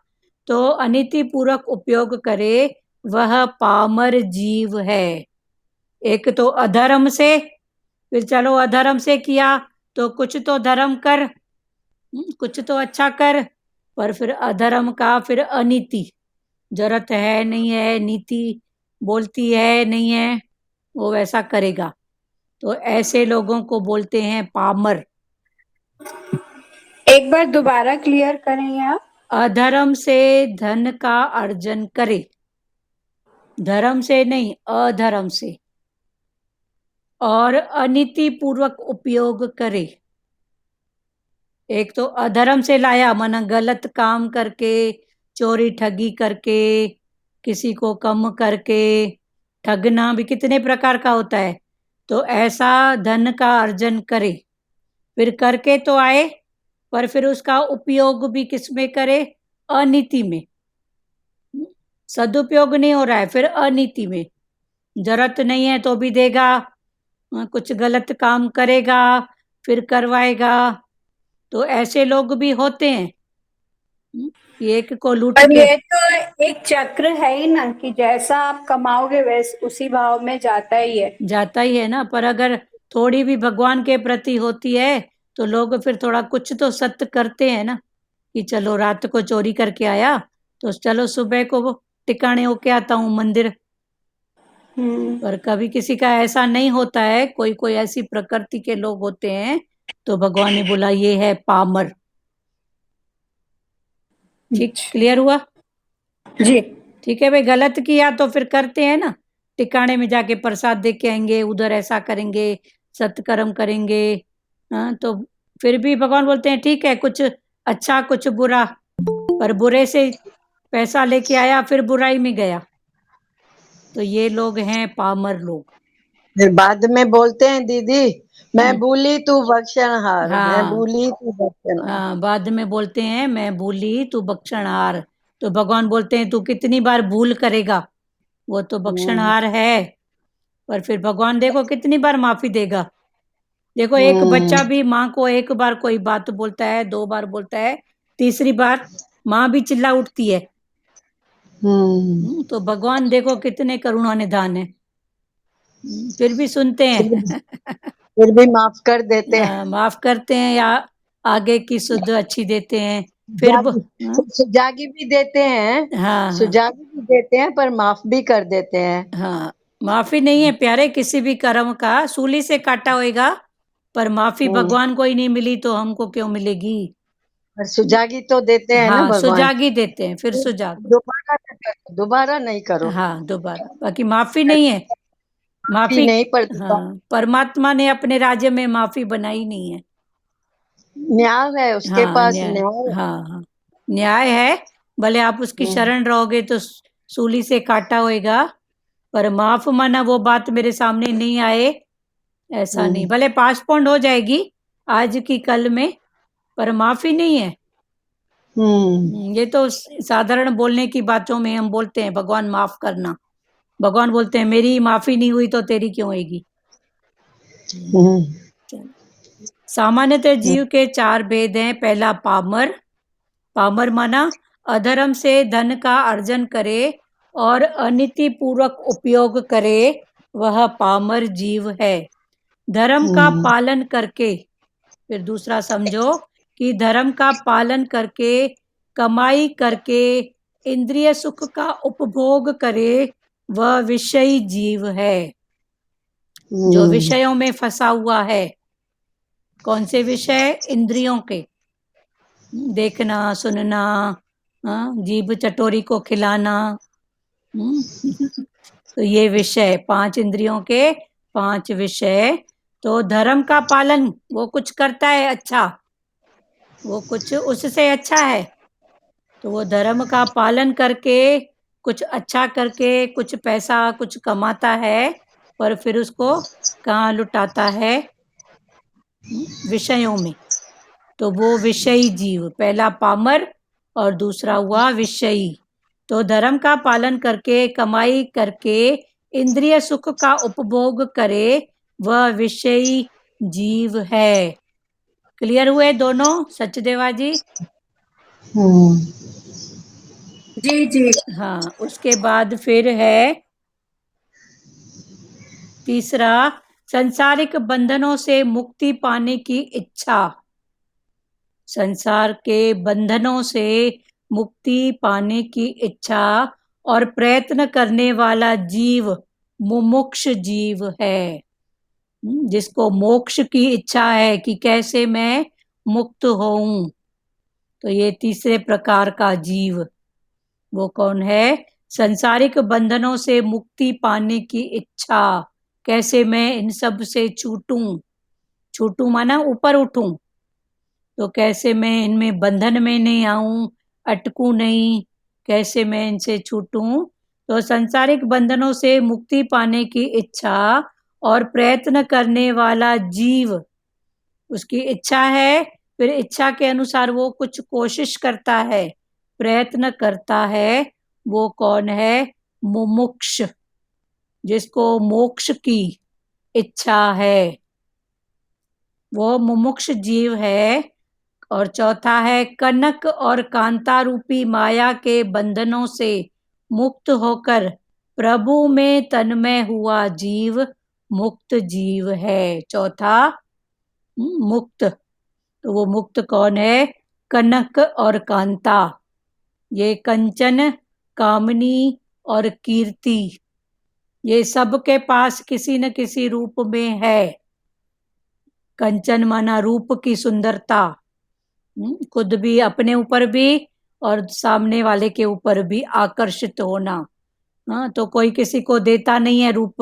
A: तो अनीति पूर्वक उपयोग करे, वह पामर जीव है। एक तो अधर्म से, फिर चलो अधर्म से किया तो कुछ तो धर्म कर, कुछ तो अच्छा कर, पर फिर अधर्म का फिर अनीति, जरूरत है नहीं है, नीति बोलती है नहीं है, वो वैसा करेगा। तो ऐसे लोगों को बोलते हैं पामर।
C: एक बार दोबारा क्लियर करेंगे आप?
A: अधर्म से धन का अर्जन करे, धर्म से नहीं, अधर्म से, और अनीति पूर्वक उपयोग करे। एक तो अधर्म से लाया, माना गलत काम करके, चोरी ठगी करके, किसी को कम करके, ठगना भी कितने प्रकार का होता है। तो ऐसा धन का अर्जन करे, फिर करके तो आए, पर फिर उसका उपयोग भी किसमें करे? अनीति में। सदुपयोग नहीं हो रहा है, फिर अनीति में। जरूरत नहीं है तो भी देगा, कुछ गलत काम करेगा, फिर करवाएगा। तो ऐसे लोग भी होते हैं। एक को लूट
C: पर
A: के,
C: ये तो एक चक्र है ही ना, कि जैसा आप कमाओगे वैसे उसी भाव में जाता ही है।
A: जाता ही है ना। पर अगर थोड़ी भी भगवान के प्रति होती है तो लोग फिर थोड़ा कुछ तो सत्य करते हैं ना, कि चलो रात को चोरी करके आया तो चलो सुबह को टिकाणे होके आता हूँ मंदिर। पर कभी किसी का ऐसा नहीं होता है, कोई कोई ऐसी प्रकृति के लोग होते हैं, तो भगवान ने बोला ये है पामर। ठीक, क्लियर हुआ?
C: जी।
A: ठीक है भाई, गलत किया तो फिर करते हैं ना, टिकाणे में जाके प्रसाद दे के आएंगे, उधर ऐसा करेंगे, सत्कर्म करेंगे। हाँ, तो फिर भी भगवान बोलते हैं ठीक है, कुछ अच्छा कुछ बुरा। पर बुरे से पैसा लेके आया, फिर बुराई में गया। तो ये लोग हैं पामर लोग।
E: फिर बाद में बोलते हैं दीदी, मैं भूली तू बख्शनहार, मैं भूली तू बख्शनहार।
A: हाँ, बाद में बोलते हैं मैं भूली तू बख्शनहार। तो भगवान बोलते हैं तू कितनी बार भूल करेगा, वो तो बख्शनहार है। पर फिर भगवान देखो कितनी बार माफी देगा। देखो एक बच्चा भी माँ को एक बार कोई बात बोलता है, 2 बार बोलता है, तीसरी बार माँ भी चिल्ला उठती है। तो भगवान देखो कितने करुणा निधान है, फिर भी सुनते हैं।
E: फिर भी माफ कर देते हैं।
A: माफ करते हैं, या आगे की सुध अच्छी देते हैं। फिर
E: सुजागी भी देते हैं।
A: हाँ,
E: सुजागी भी देते हैं, पर माफ भी कर देते हैं।
A: हाँ, माफी नहीं है प्यारे, किसी भी कर्म का सूली से काटा होएगा, पर माफी भगवान को ही नहीं मिली तो हमको क्यों मिलेगी?
E: पर सुजागी तो देते हैं ना भगवान।
A: सुजागी देते हैं, फिर सुजाग।
E: दोबारा नहीं करो।
A: हाँ, दोबारा, बाकी माफी नहीं है। माफी
E: नहीं, पर
A: हाँ, परमात्मा ने अपने राज्य में माफी बनाई नहीं है।
E: न्याय है उसके पास, न्याय।
A: हाँ, न्याय है। भले आप उसकी शरण रहोगे तो सूली से काटा होएगा, पर माफ माना वो बात मेरे सामने नहीं आए, ऐसा नहीं। भले पासपोर्ट हो जाएगी आज की कल में, पर माफी नहीं है। ये तो साधारण बोलने की बातों में हम बोलते हैं भगवान माफ करना। भगवान बोलते हैं मेरी माफी नहीं हुई तो तेरी क्यों होगी? सामान्यतः जीव के 4 भेद हैं। पहला पामर, पामर माना अधर्म से धन का अर्जन करे और अनीति पूर्वक उपयोग करे, वह पामर जीव है। धर्म का पालन करके, फिर दूसरा समझो कि धर्म का पालन करके, कमाई करके, इंद्रिय सुख का उपभोग करे, वह विषयी जीव है, जो विषयों में फंसा हुआ है। कौन से विषय? इंद्रियों के, देखना, सुनना, जीभ चटोरी को खिलाना। तो ये विषय, 5 इंद्रियों के 5 विषय। तो धर्म का पालन, वो कुछ करता है अच्छा, वो कुछ उससे अच्छा है, तो वो धर्म का पालन करके, कुछ अच्छा करके, कुछ पैसा कुछ कमाता है, पर फिर उसको कहाँ लुटाता है? विषयों में। तो वो विषयी जीव, पहला पामर और दूसरा हुआ विषयी। तो धर्म का पालन करके, कमाई करके, इंद्रिय सुख का उपभोग करे, वह विषयी जीव है। क्लियर हुए दोनों सचदेवा जी?
C: जी जी।
A: हाँ, उसके बाद फिर है तीसरा, संसारिक बंधनों से मुक्ति पाने की इच्छा। संसार के बंधनों से मुक्ति पाने की इच्छा और प्रयत्न करने वाला जीव मुमुक्ष जीव है। जिसको मोक्ष की इच्छा है कि कैसे मैं मुक्त होऊं, तो ये तीसरे प्रकार का जीव वो कौन है? संसारिक बंधनों से मुक्ति पाने की इच्छा, कैसे मैं इन सब से छूटूं माना ऊपर उठूं, तो कैसे मैं इनमें बंधन में नहीं आऊं, अटकूं नहीं, कैसे मैं इनसे छूटूं। तो संसारिक बंधनों से मुक्ति पाने की इच्छा और प्रयत्न करने वाला जीव, उसकी इच्छा है, फिर इच्छा के अनुसार वो कुछ कोशिश करता है, प्रयत्न करता है, वो कौन है? मुमुक्ष, जिसको मोक्ष की इच्छा है, वो मुमुक्ष जीव है। और चौथा है कनक और कांता रूपी माया के बंधनों से मुक्त होकर प्रभु में तन्मय हुआ जीव मुक्त जीव है। चौथा मुक्त, तो वो मुक्त कौन है? कनक और कांता, ये कंचन, कामनी और कीर्ति, ये सबके पास किसी न किसी रूप में है। कंचन माना रूप की सुंदरता, खुद भी, अपने ऊपर भी और सामने वाले के ऊपर भी आकर्षित होना। हाँ, तो कोई किसी को देता नहीं है रूप,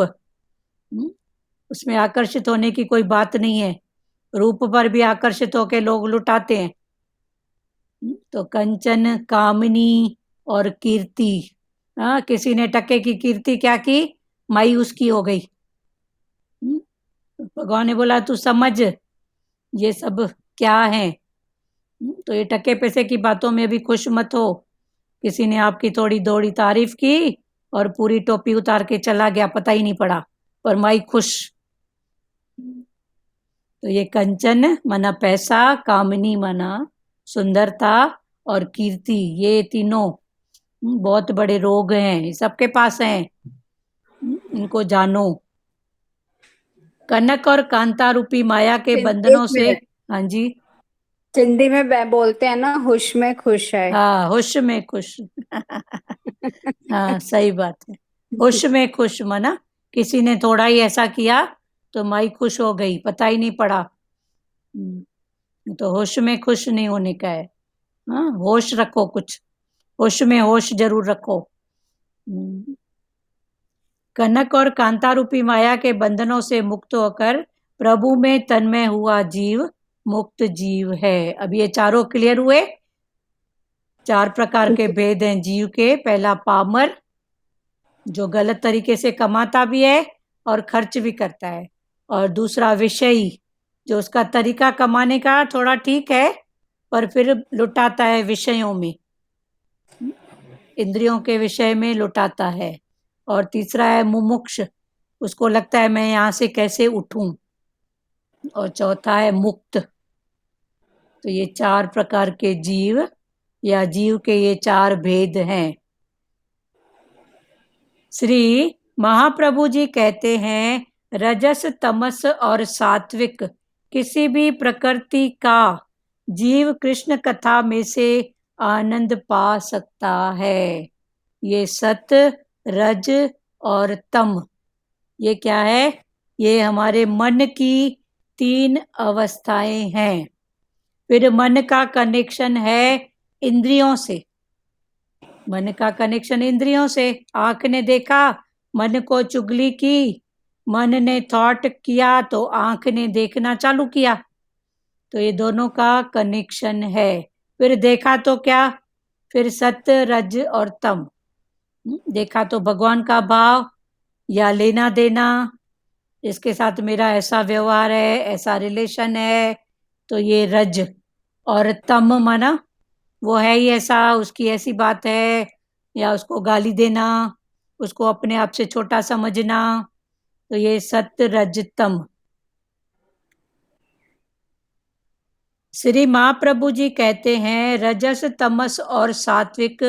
A: उसमें आकर्षित होने की कोई बात नहीं है, रूप पर भी आकर्षित होकर लोग लुटाते हैं। तो कंचन, कामनी और कीर्ति। हाँ, किसी ने टके की कीर्ति क्या की? माई उसकी हो गई। भगवान ने बोला तू समझ ये सब क्या है, तो ये टके पैसे की बातों में भी खुश मत हो। किसी ने आपकी थोड़ी थोड़ी तारीफ की और पूरी टोपी उतार के चला गया, पता ही नहीं पड़ा, पर माई खुश। तो ये कंचन माना पैसा, कामनी माना सुंदरता और कीर्ति, ये तीनों बहुत बड़े रोग हैं, सबके पास हैं, इनको जानो। कनक और कांता रूपी माया के बंधनों से, हाँ जी,
C: हिंदी में बोलते हैं ना, हुश में खुश है।
A: हाँ, होश में खुश। हाँ, सही बात है, होश में खुश माना किसी ने थोड़ा ही ऐसा किया तो माई खुश हो गई, पता ही नहीं पड़ा। तो होश में खुश नहीं होने का है। हाँ, होश रखो, कुछ होश में होश जरूर रखो। कनक और कांता रूपी माया के बंधनों से मुक्त होकर प्रभु में तन्मय हुआ जीव मुक्त जीव है। अब ये चारों क्लियर हुए। 4 प्रकार के भेद हैं जीव के। पहला पामर, जो गलत तरीके से कमाता भी है और खर्च भी करता है, और दूसरा विषयी, जो उसका तरीका कमाने का थोड़ा ठीक है पर फिर लुटाता है विषयों में, इंद्रियों के विषय में लुटाता है। और तीसरा है मुमुक्ष, उसको लगता है मैं यहाँ से कैसे उठूं। और चौथा है मुक्त। तो ये 4 प्रकार के जीव या जीव के ये 4 भेद हैं। श्री महाप्रभु जी कहते हैं रजस, तमस और सात्विक किसी भी प्रकृति का जीव कृष्ण कथा में से आनंद पा सकता है। ये सत, रज और तम, ये क्या है? ये हमारे मन की 3 अवस्थाएं हैं। फिर मन का कनेक्शन है इंद्रियों से, मन का कनेक्शन इंद्रियों से। आंख ने देखा, मन को चुगली की, मन ने थॉट किया तो आंख ने देखना चालू किया, तो ये दोनों का कनेक्शन है। फिर देखा तो क्या? फिर सत्य, रज और तम। देखा तो भगवान का भाव या लेना देना, इसके साथ मेरा ऐसा व्यवहार है, ऐसा रिलेशन है, तो ये रज। और तम माना वो है ही ऐसा, उसकी ऐसी बात है, या उसको गाली देना, उसको अपने आप से छोटा समझना, तो ये सत्य, रज, तम। श्री महाप्रभु जी कहते हैं रजस, तमस और सात्विक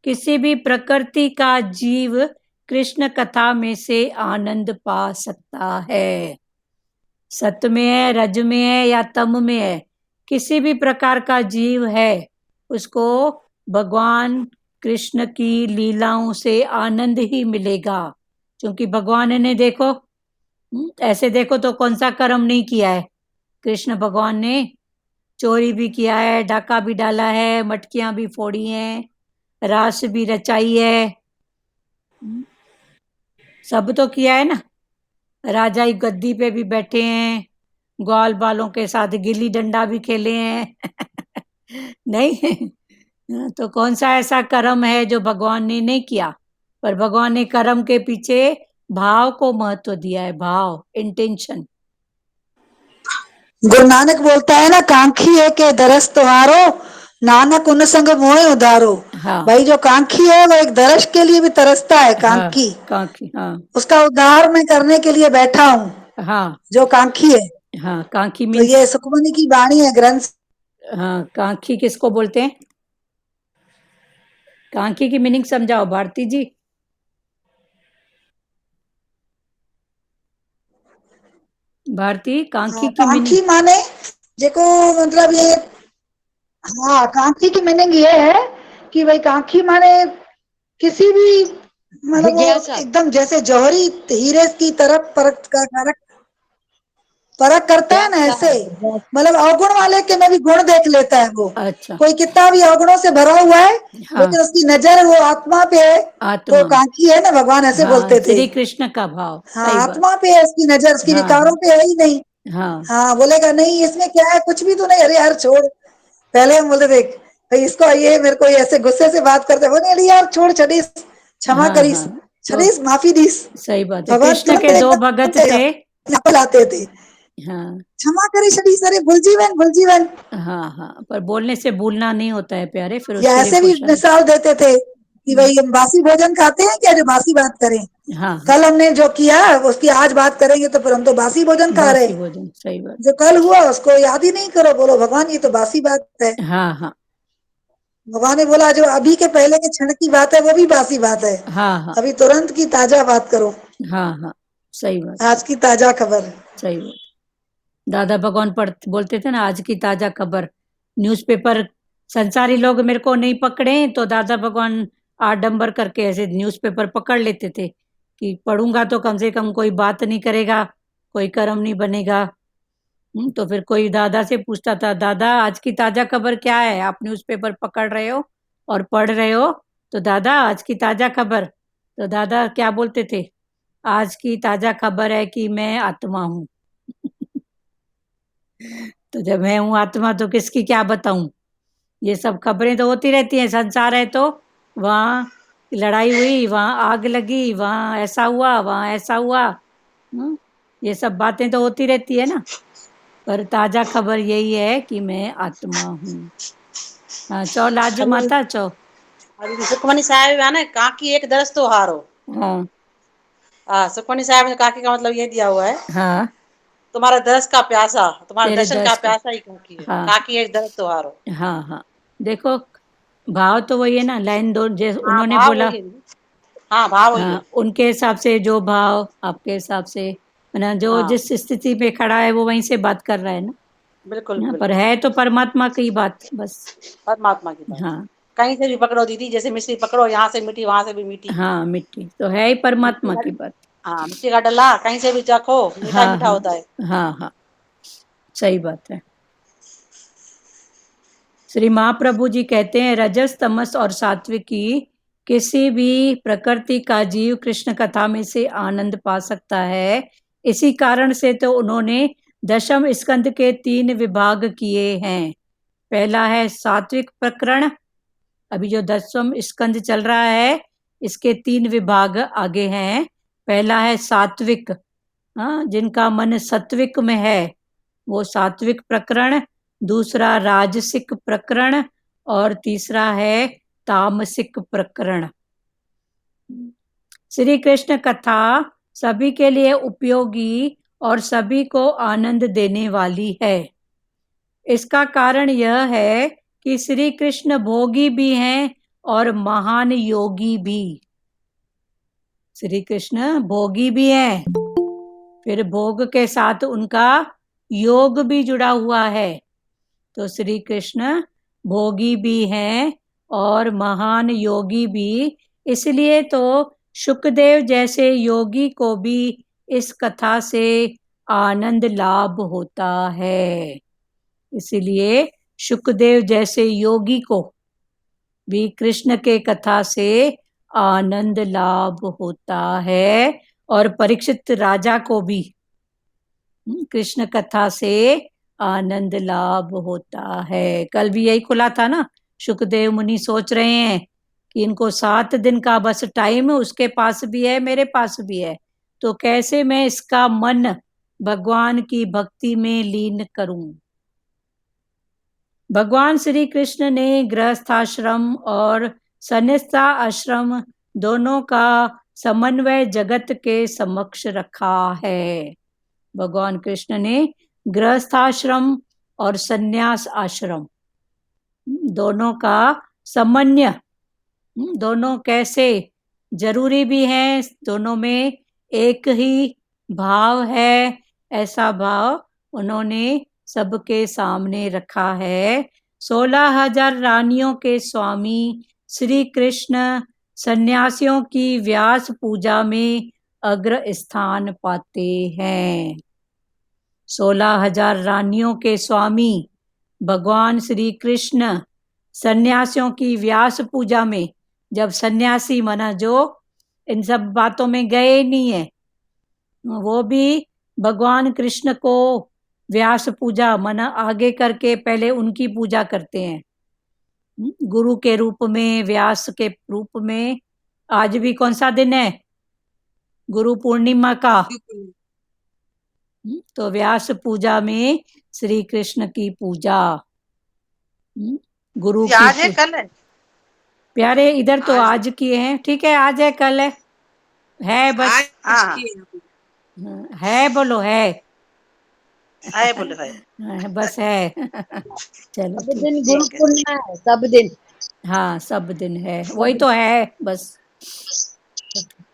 A: किसी भी प्रकृति का जीव कृष्ण कथा में से आनंद पा सकता है। सत्य में है, रज में है या तम में है, किसी भी प्रकार का जीव है, उसको भगवान कृष्ण की लीलाओं से आनंद ही मिलेगा। क्योंकि भगवान ने देखो ऐसे देखो तो कौन सा कर्म नहीं किया है कृष्ण भगवान ने। चोरी भी किया है, डाका भी डाला है, मटकियां भी फोड़ी हैं, रास भी रचाई है, सब तो किया है ना। राजाई गद्दी पे भी बैठे हैं, ग्वाल बालों के साथ गिल्ली डंडा भी खेले हैं। नहीं तो कौन सा ऐसा कर्म है जो भगवान ने नहीं किया। पर भगवान ने कर्म के पीछे भाव को महत्व दिया है, भाव, इंटेंशन।
D: गुरु नानक बोलता है ना, कांखी है के दरस तुम्हारो, नानक उन संग मोहे उधारो।
A: हाँ
D: भाई जो कांखी है वो एक दर्श के लिए भी तरसता है, कांखी।
A: कांखी, हाँ
D: उसका उद्धार मैं करने के लिए बैठा हूँ,
A: हाँ
D: जो कांखी है।
A: हाँ। कांखी
D: तो
A: मीन्स,
D: ये सुखमनी की वाणी है ग्रंथ।
A: हाँ, कांखी किसको बोलते हैं? कांखी की मीनिंग समझाओ भारती जी। भारती, कांखी की मीनिंग।
D: कांखी माने जेको मतलब ये, हाँ कांखी की मीनिंग ये है कि भाई कांखी माने किसी भी, मतलब वो एकदम जैसे जौहरी हीरे की तरफ परख करता है ना, ऐसे मतलब अवगुण वाले के में भी गुण देख लेता है वो।
A: अच्छा,
D: कोई कितना भी अवगुणों से भरा हुआ है,
A: हाँ,
D: लेकिन उसकी नजर वो आत्मा पे है, तो
A: आत्मा,
D: कांखी है ना, भगवान ऐसे
A: हाँ,
D: बोलते थे।
A: श्री कृष्ण का भाव,
D: हाँ
A: सही बात।
D: आत्मा पे है उसकी नजर, उसकी
A: हाँ
D: विकारों पे है ही नहीं।
A: हाँ
D: हाँ बोलेगा नहीं इसमें क्या है, कुछ भी तो नहीं, अरे यार छोड़। पहले हम बोलते थे भाई इसको, ये मेरे को ऐसे गुस्से से बात करते, बोले अरे यार छोड़, छड़ीस क्षमा
A: हाँ
D: करीस,
A: हाँ, तो
D: छड़ीस माफी दीस।
A: सही बात है।
D: भगवान
A: कृष्ण
D: तुरंत
A: के दो भगत थे।
D: एकदम लाते थे,
A: हाँ
D: क्षमा करी छड़ीस, अरे भूल जीवन, भूल जीवन।
A: हाँ हाँ, पर बोलने से भूलना नहीं होता है प्यारे, फिर
D: या
A: उसके लिए
D: ऐसे भी
A: पुरुषार्थ।
D: मिसाल देते थे कि भाई हम बासी भोजन खाते हैं क्या, जो बासी बात करें।
A: हाँ हाँ,
D: कल हमने जो किया उसकी आज बात करेंगे तो फिर हम तो बासी भोजन खा रहे।
A: बासी भोजन, सही बात।
D: जो कल हुआ उसको याद ही नहीं करो, बोलो भगवान ये तो बासी बात है।
A: हाँ हाँ
D: भगवान ने बोला जो अभी के पहले के क्षण की बात है वो भी बासी बात है,
A: हाँ हाँ
D: अभी तुरंत की ताजा बात करो,
A: हाँ हाँ, सही बात,
D: आज की ताजा खबर।
A: सही बात। दादा भगवान पढ़ बोलते थे ना, आज की ताजा खबर। न्यूज़पेपर संसारी लोग मेरे को नहीं पकड़े तो दादा भगवान आडंबर करके ऐसे न्यूज़पेपर पकड़ लेते थे कि पढ़ूंगा तो कम से कम कोई बात नहीं करेगा, कोई कर्म नहीं बनेगा। तो फिर कोई दादा से पूछता था, दादा आज की ताजा खबर क्या है, आप न्यूज़पेपर पकड़ रहे हो और पढ़ रहे हो, तो दादा आज की ताजा खबर। तो दादा क्या बोलते थे, आज की ताजा खबर है कि मैं आत्मा हूँ। तो जब मैं हूँ आत्मा तो किसकी क्या बताऊं। ये सब खबरें तो होती रहती हैं, संसार है तो वहाँ लड़ाई हुई, वहाँ आग लगी, वहाँ ऐसा हुआ, वहाँ ऐसा हुआ। ये सब बातें तो होती रहती है ना, पर ताजा खबर यही है कि मैं आत्मा हूँ। हाँ चौ लाजू माता चौ।
B: सुखमनी साहिब है ना, काकी एक दरस तो हारो।
A: हाँ
B: हाँ, सुखमनी साहिब ने काकी का मतलब ये दिया हुआ है,
A: हाँ,
B: तुम्हारा दरस का प्यासा, तुम्हारा
A: तेरे
B: दर्शन का
A: दर्श का,
B: प्यासा ही काकी है।
A: हाँ
B: काकी एक दरस तो हारो।
A: हाँ हाँ। देखो भाव तो वही है ना, लाइन दो जैसे
B: हाँ
A: उन्होंने
B: भाव
A: बोला।
B: वही है। हाँ भाव वही है।
A: हाँ, उनके हिसाब से जो भाव, आपके हिसाब से ना, जो
B: हाँ
A: जिस स्थिति पे खड़ा है वो वहीं से बात कर रहा है ना।
B: बिल्कुल
A: हाँ, पर
B: बिल्कुल,
A: है तो परमात्मा की बात बस।
B: परमात्मा की बात।
A: हाँ
B: कहीं से भी पकड़ो दीदी, जैसे मिश्री पकड़ो, यहाँ से मीठी वहां से भी मीठी।
A: हाँ, मिट्टी तो है ही
B: मिट्टी
A: परमात्मा
B: का,
A: की बात।
B: हाँ मिट्टी का डला कहीं से भी चाखो, मीठा
A: हाँ
B: मीठा
A: हाँ
B: होता है।
A: हाँ हाँ, सही बात है। श्री महाप्रभु जी कहते हैं, रजस तमस और सात्विकी किसी भी प्रकृति का जीव कृष्ण कथा में से आनंद पा सकता है। इसी कारण से तो उन्होंने दशम स्कंद के 3 विभाग किए हैं। पहला है सात्विक प्रकरण, अभी जो 10वां स्कंद चल रहा है इसके 3 विभाग आगे हैं। पहला है सात्विक, हाँ, जिनका मन सात्विक में है वो सात्विक प्रकरण। दूसरा राजसिक प्रकरण और तीसरा है तामसिक प्रकरण। श्री कृष्ण कथा सभी के लिए उपयोगी और सभी को आनंद देने वाली है। इसका कारण यह है कि श्री कृष्ण भोगी भी हैं और महान योगी भी। श्री कृष्ण भोगी भी हैं, फिर भोग के साथ उनका योग भी जुड़ा हुआ है। तो श्री कृष्ण भोगी भी हैं और महान योगी भी, इसलिए तो शुकदेव जैसे योगी को भी इस कथा से आनंद लाभ होता है। इसलिए शुकदेव जैसे योगी को भी कृष्ण के कथा से आनंद लाभ होता है, और परीक्षित राजा को भी कृष्ण कथा से आनंद लाभ होता है। कल भी यही खुला था ना, शुकदेव मुनि सोच रहे हैं कि इनको 7 दिन का बस टाइम, उसके पास भी है, मेरे पास भी है, तो कैसे मैं इसका मन भगवान की भक्ति में लीन करूं। भगवान श्री कृष्ण ने गृहस्थाश्रम और सन्यासा आश्रम दोनों का समन्वय जगत के समक्ष रखा है। भगवान कृष्ण ने गृहस्थाश्रम और सन्यास आश्रम दोनों का समन्वय, दोनों कैसे जरूरी भी हैं, दोनों में एक ही भाव है, ऐसा भाव उन्होंने सबके सामने रखा है। 16,000 रानियों के स्वामी श्री कृष्ण सन्यासियों की व्यास पूजा में अग्र स्थान पाते हैं। 16,000 रानियों के स्वामी भगवान श्री कृष्ण सन्यासियों की व्यास पूजा में, जब सन्यासी मना जो इन सब बातों में गए नहीं है, वो भी भगवान कृष्ण को व्यास पूजा मना आगे करके पहले उनकी पूजा करते हैं, गुरु के रूप में, व्यास के रूप में। आज भी कौन सा दिन है? गुरु पूर्णिमा का। तो व्यास पूजा में श्री कृष्ण की पूजा, गुरु की
B: आज है कल है?
A: प्यारे इधर तो आज किए हैं, ठीक है, आज है कल है बस। है बोलो, है
B: बोले भाई
A: बस है चलो
E: सब
A: ठीक।
E: दिन गुरु पूर्णिमा है, सब दिन।
A: हाँ सब दिन है, वही तो है बस।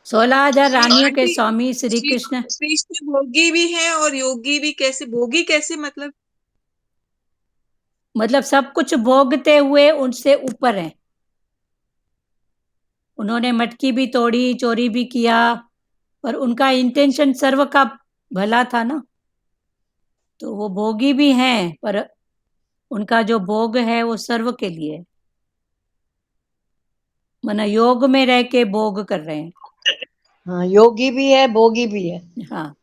A: 16,000 रानियों के स्वामी श्री कृष्ण।
F: कृष्ण भोगी भी हैं और योगी भी। कैसे भोगी, कैसे
A: मतलब सब कुछ भोगते हुए उनसे ऊपर हैं। उन्होंने मटकी भी तोड़ी, चोरी भी किया, पर उनका इंटेंशन सर्व का भला था ना, तो वो भोगी भी हैं, पर उनका जो भोग है वो सर्व के लिए, माना योग में रह के भोग कर रहे हैं।
E: हाँ, योगी भी है, भोगी भी है।
A: हाँ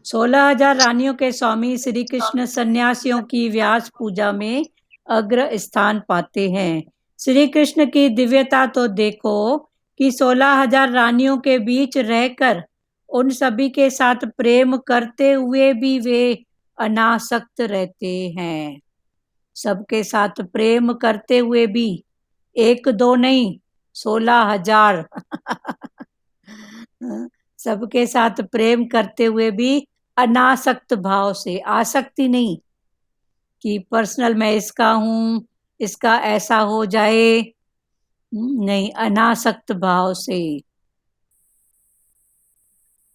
A: 16,000 रानियों के स्वामी श्री कृष्ण सन्यासियों की व्यास पूजा में अग्र स्थान पाते हैं। श्री कृष्ण की दिव्यता तो देखो कि 16,000 रानियों के बीच रहकर उन सभी के साथ प्रेम करते हुए भी वे अनासक्त रहते हैं। सबके साथ प्रेम करते हुए भी, एक दो नहीं, 16,000 सबके साथ प्रेम करते हुए भी अनासक्त भाव से, आसक्ति नहीं कि पर्सनल मैं इसका हूं, इसका ऐसा हो जाए, नहीं, अनासक्त भाव से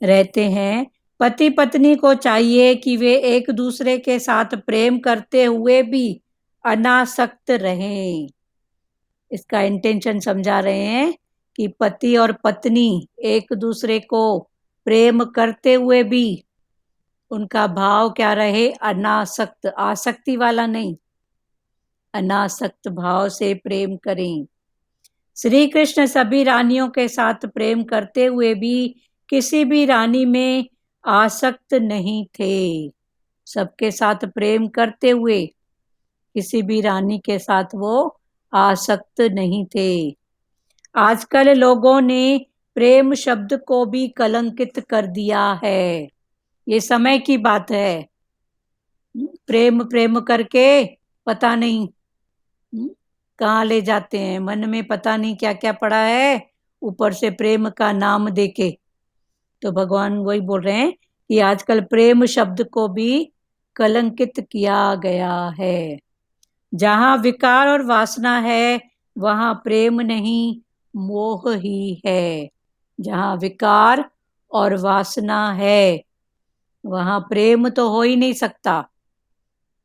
A: रहते हैं। पति पत्नी को चाहिए कि वे एक दूसरे के साथ प्रेम करते हुए भी अनासक्त रहें। इसका इंटेंशन समझा रहे हैं कि पति और पत्नी एक दूसरे को प्रेम करते हुए भी उनका भाव क्या रहे? अनासक्त, आसक्ति वाला नहीं, अनासक्त भाव से प्रेम करें। श्री कृष्ण सभी रानियों के साथ प्रेम करते हुए भी किसी भी रानी में आसक्त नहीं थे। सबके साथ प्रेम करते हुए किसी भी रानी के साथ वो आसक्त नहीं थे। आजकल लोगों ने प्रेम शब्द को भी कलंकित कर दिया है। ये समय की बात है। प्रेम प्रेम करके पता नहीं कहाँ ले जाते हैं, मन में पता नहीं क्या क्या पड़ा है, ऊपर से प्रेम का नाम देके। तो भगवान वही बोल रहे हैं कि आजकल प्रेम शब्द को भी कलंकित किया गया है। जहां विकार और वासना है वहां प्रेम नहीं, मोह ही है। जहां विकार और वासना है वहां प्रेम तो हो ही नहीं सकता,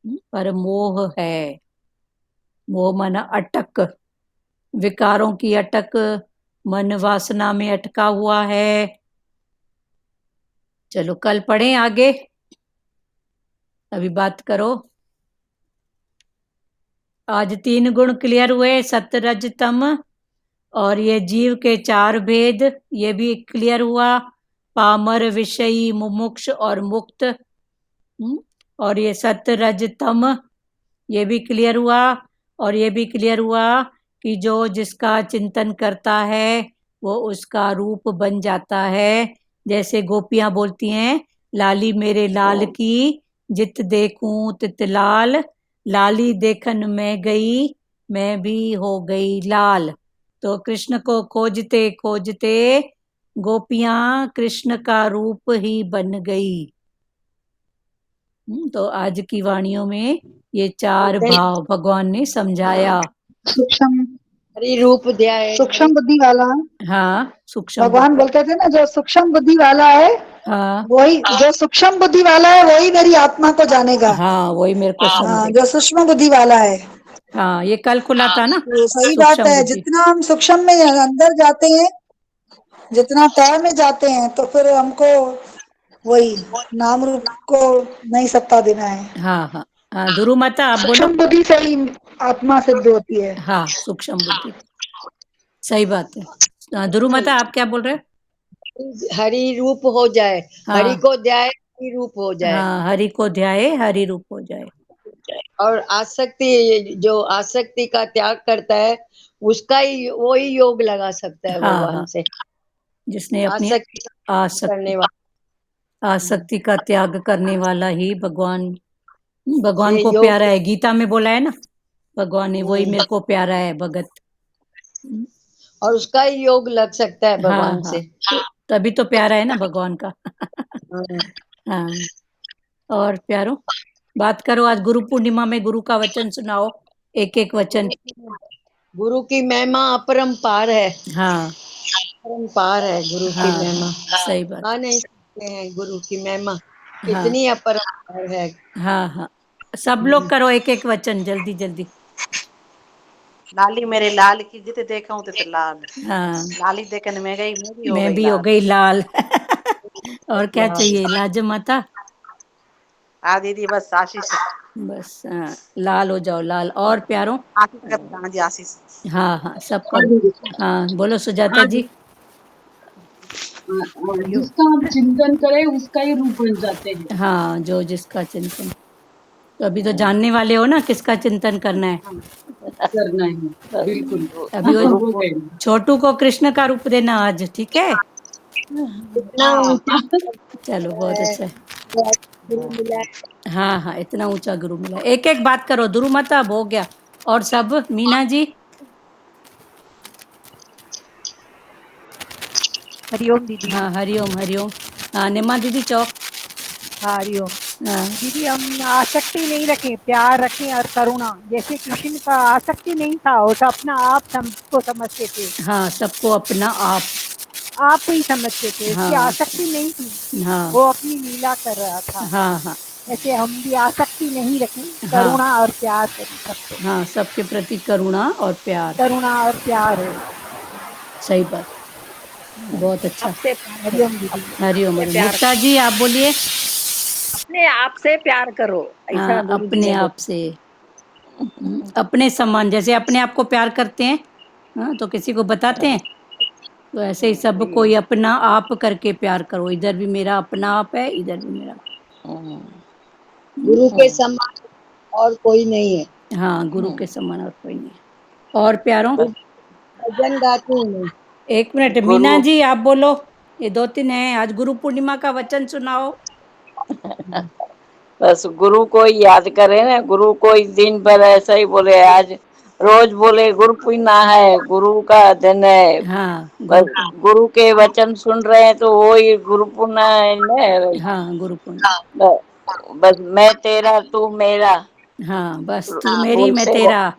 A: पर मोह है। मोह मन अटक, विकारों की अटक, मन वासना में अटका हुआ है, चलो कल पढ़ें आगे, अभी बात करो। आज 3 गुण क्लियर हुए, सत्व रज तम, और ये जीव के 4 भेद ये भी क्लियर हुआ, पामर, विषयी, मुमुक्ष और मुक्त। और ये सत्व रज तम ये भी क्लियर हुआ, और ये भी क्लियर हुआ कि जो जिसका चिंतन करता है वो उसका रूप बन जाता है। जैसे गोपियां बोलती हैं, लाली मेरे लाल की जित देखूं तित लाल, लाली देखन में गई मैं भी हो गई लाल। तो कृष्ण को खोजते खोजते गोपियां कृष्ण का रूप ही बन गई। तो आज की वाणियों में ये 4 भाव भगवान ने समझाया।
D: सूक्ष्म
E: हरि रूप दिया है।
D: सूक्ष्म बुद्धि वाला,
A: हाँ, सूक्ष्म
D: भगवान बोलते थे ना, जो सूक्ष्म बुद्धि वाला है
A: हाँ
D: वही, जो सूक्ष्म बुद्धि वाला है वही मेरी आत्मा को जानेगा।
A: हाँ, वही मेरे को
D: हाँ,
A: समझे।
D: जो सूक्ष्म बुद्धि वाला है।
A: हाँ, ये कल खुला था ना,
D: तो सही बात
A: सूक्ष्म
D: है,
A: बुद्धि।
D: जितना हम सूक्ष्म में अंदर जाते हैं, जितना तय में जाते हैं, तो फिर हमको वही नाम रूप को नहीं सत्ता देना है।
A: हाँ हाँ हाँ, ध्रुव माता आप बोलो।
D: सूक्ष्म बुद्धि से ही आत्मा सिद्ध होती है।
A: हाँ, सूक्ष्म बुद्धि, सही बात है। ध्रुव माता आप क्या बोल रहे हो?
E: हरि रूप हो जाए,
A: हाँ
E: हरि को ध्याए हरि रूप हो जाए।
A: हाँ, हरि को ध्याए हरि रूप हो जाए।
E: और आसक्ति, जो आसक्ति का त्याग करता है उसका ही वो ही योग लगा सकता है
A: हाँ
E: भगवान
A: हाँ,
E: से।
A: जिसने अपनी
E: आसक्ति करने
A: आसक्ति
E: वाला
A: आसक्ति का त्याग करने वाला ही भगवान
E: ये
A: को
E: योग।
A: प्यारा है। गीता में बोला है ना भगवान ने, वही मेरे को प्यारा है भगत।
E: और उसका ही योग लग सकता है
A: हाँ
E: भगवान
A: हाँ,
E: से।
A: तभी तो प्यारा है ना भगवान का।
E: हाँ।
A: हाँ, और प्यारो बात करो। आज गुरु पूर्णिमा में गुरु का वचन सुनाओ, एक एक वचन।
E: गुरु की महिमा अपरंपार है।
A: हाँ
E: अपरंपार है गुरु की
A: हाँ
E: महिमा,
A: सही बात।
E: गा नहीं सकते हैं गुरु की महिमा,
A: हाँ
E: इतनी अपरंपार है।
A: हाँ हाँ, सब लोग करो एक एक वचन जल्दी जल्दी।
B: लाली मेरे लाल की जित देखूं तित लाल,
A: हाँ,
B: लाली देखन में गई मैं भी हो
A: मैं
B: गई
A: भी हो
B: लाल।
A: गई लाल। और क्या चाहिए लाज माता?
B: दीदी बस आशीष,
A: बस लाल हो जाओ लाल। और प्यारो?
B: आशीष का प्रधान जी आशीष।
A: हाँ हाँ, सबका। हाँ बोलो सुजाता जी।
G: जिसका हम चिंतन करें उसका ही रूप बन जाते हैं।
A: हाँ, जो जिसका चिंतन, तो अभी तो जानने वाले हो ना किसका चिंतन करना है।
G: करना है बिल्कुल।
A: अभी
G: हो
A: वो
G: गए।
A: छोटू को कृष्ण का रूप देना आज, ठीक है?
E: इतना ऊंचा
A: चलो बहुत अच्छा है।
E: गुरु मिला है।
A: हाँ हाँ, इतना ऊंचा गुरु मिला। एक एक बात करो, ध्रुव माता अब हो गया। और सब मीना जी।
H: हरिओम दीदी।
A: हाँ हरिओम हरिओम। हाँ निमा दीदी चौ।
H: हाँ हरिओम
A: हाँ
H: दीदी। हम आसक्ति नहीं रखें, प्यार रखें और करुणा। जैसे कृष्ण का आसक्ति नहीं था, वो तो अपना आप सबको समझते थे।
A: हाँ, सबको अपना
H: आप ही समझते थे, उसकी
A: हाँ
H: आसक्ति नहीं थी।
A: हाँ
H: वो अपनी लीला कर रहा था।
A: हाँ हाँ
H: ऐसे हम भी आसक्ति नहीं रखें,
A: हाँ
H: करुणा और प्यार करें सबको।
A: हाँ, सबके प्रति करुणा और प्यार।
H: करुणा और प्यार हो।
A: सही बात, बहुत अच्छा।
H: आपसे हरिओम दीदी।
A: हरिओम हरिओम। मुक्ता जी आप बोलिए।
I: अपने आप से प्यार करो, ऐसा
A: हाँ,
I: गुरु जी
A: अपने
I: ने
A: आप
I: बोला।
A: से अपने समान, जैसे अपने आप को प्यार करते हैं, हाँ, तो किसी को बताते हैं, तो ऐसे ही सब कोई अपना आप करके प्यार करो। इधर भी मेरा अपना आप है, इधर भी मेरा।
E: गुरु के समान और कोई नहीं है।
A: हाँ, गुरु के समान और कोई नहीं है। और प्यारों?
E: भजन गाती हूँ।
A: एक मिनट, मीना जी आप बोलो। ये 2-3 हैं। आज गुरु पूर्णिमा का वचन सुनाओ।
J: बस गुरु को ही याद करें ना, गुरु को ही दिन भर ऐसा ही बोले, आज रोज बोले गुरु पूर्णिमा है, गुरु का दिन है।
A: हाँ
J: बस गुरु के वचन सुन रहे हैं तो वो ही गुरु पूर्णिमा है ना।
A: हाँ, गुरु पूर्णिमा।
J: बस मैं तेरा तू मेरा,
A: हाँ, बस तू मेरी मैं
J: उनसे
A: तेरा।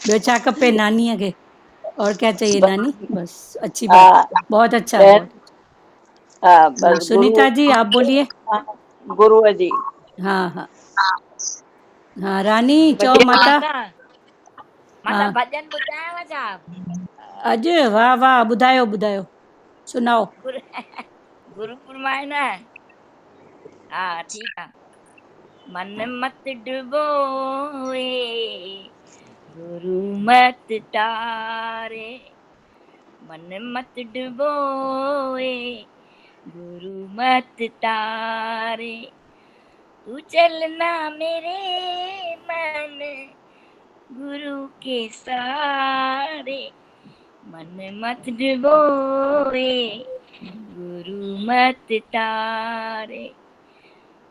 A: बेचा कपे नानी आगे। और क्या चाहिए नानी? बस अच्छी बात,
J: हाँ
A: बहुत अच्छा
J: बहन,
A: बहुत
J: हाँ
A: अच्छा।
J: बस गुरु,
A: सुनीता जी आप बोलिए।
J: गुरु जी।
A: हाँ हाँ हाँ, रानी चौ
I: भजन
A: माता।
I: माता
A: हाँ
I: भजन ॿुधायांव छा?
A: अॼु वाह वाह, ॿुधायो ॿुधायो, सुनाओ।
K: गुरु फरमाए ना। हाँ ठीक है। मन मत डुबोए गुरु मत तारे, मन मत डुबोए गुरु मत तारे, तू चलना मेरे मन गुरु के सहारे, मन मत डुबोए गुरु मत तारे,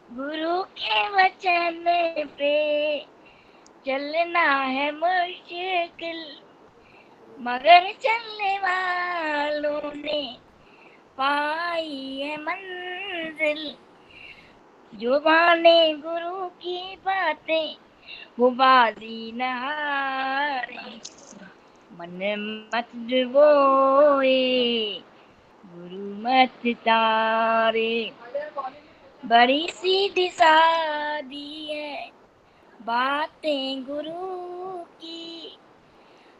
K: गुरु के वचन पे चलना है मुश्किल, मगर चलने वालों ने पाई है मंजिल, जो माने गुरु की बातें वो बाजी न हारे, मन मत डुबोए गुरु मत तारे, बड़ी सीधी सादी है बातें गुरु की,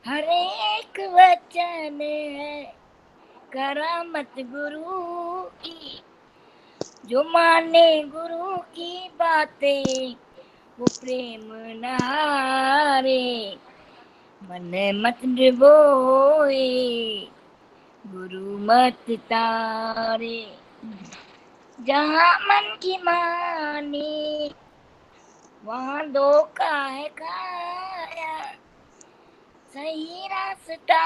K: हर एक वचन है करामत गुरु की, जो माने गुरु की बातें वो प्रेम न हारे, मन मत डुबोए गुरु मत तारे, जहाँ मन की मानी वहाँ धोखा है खाया, सही रास्ता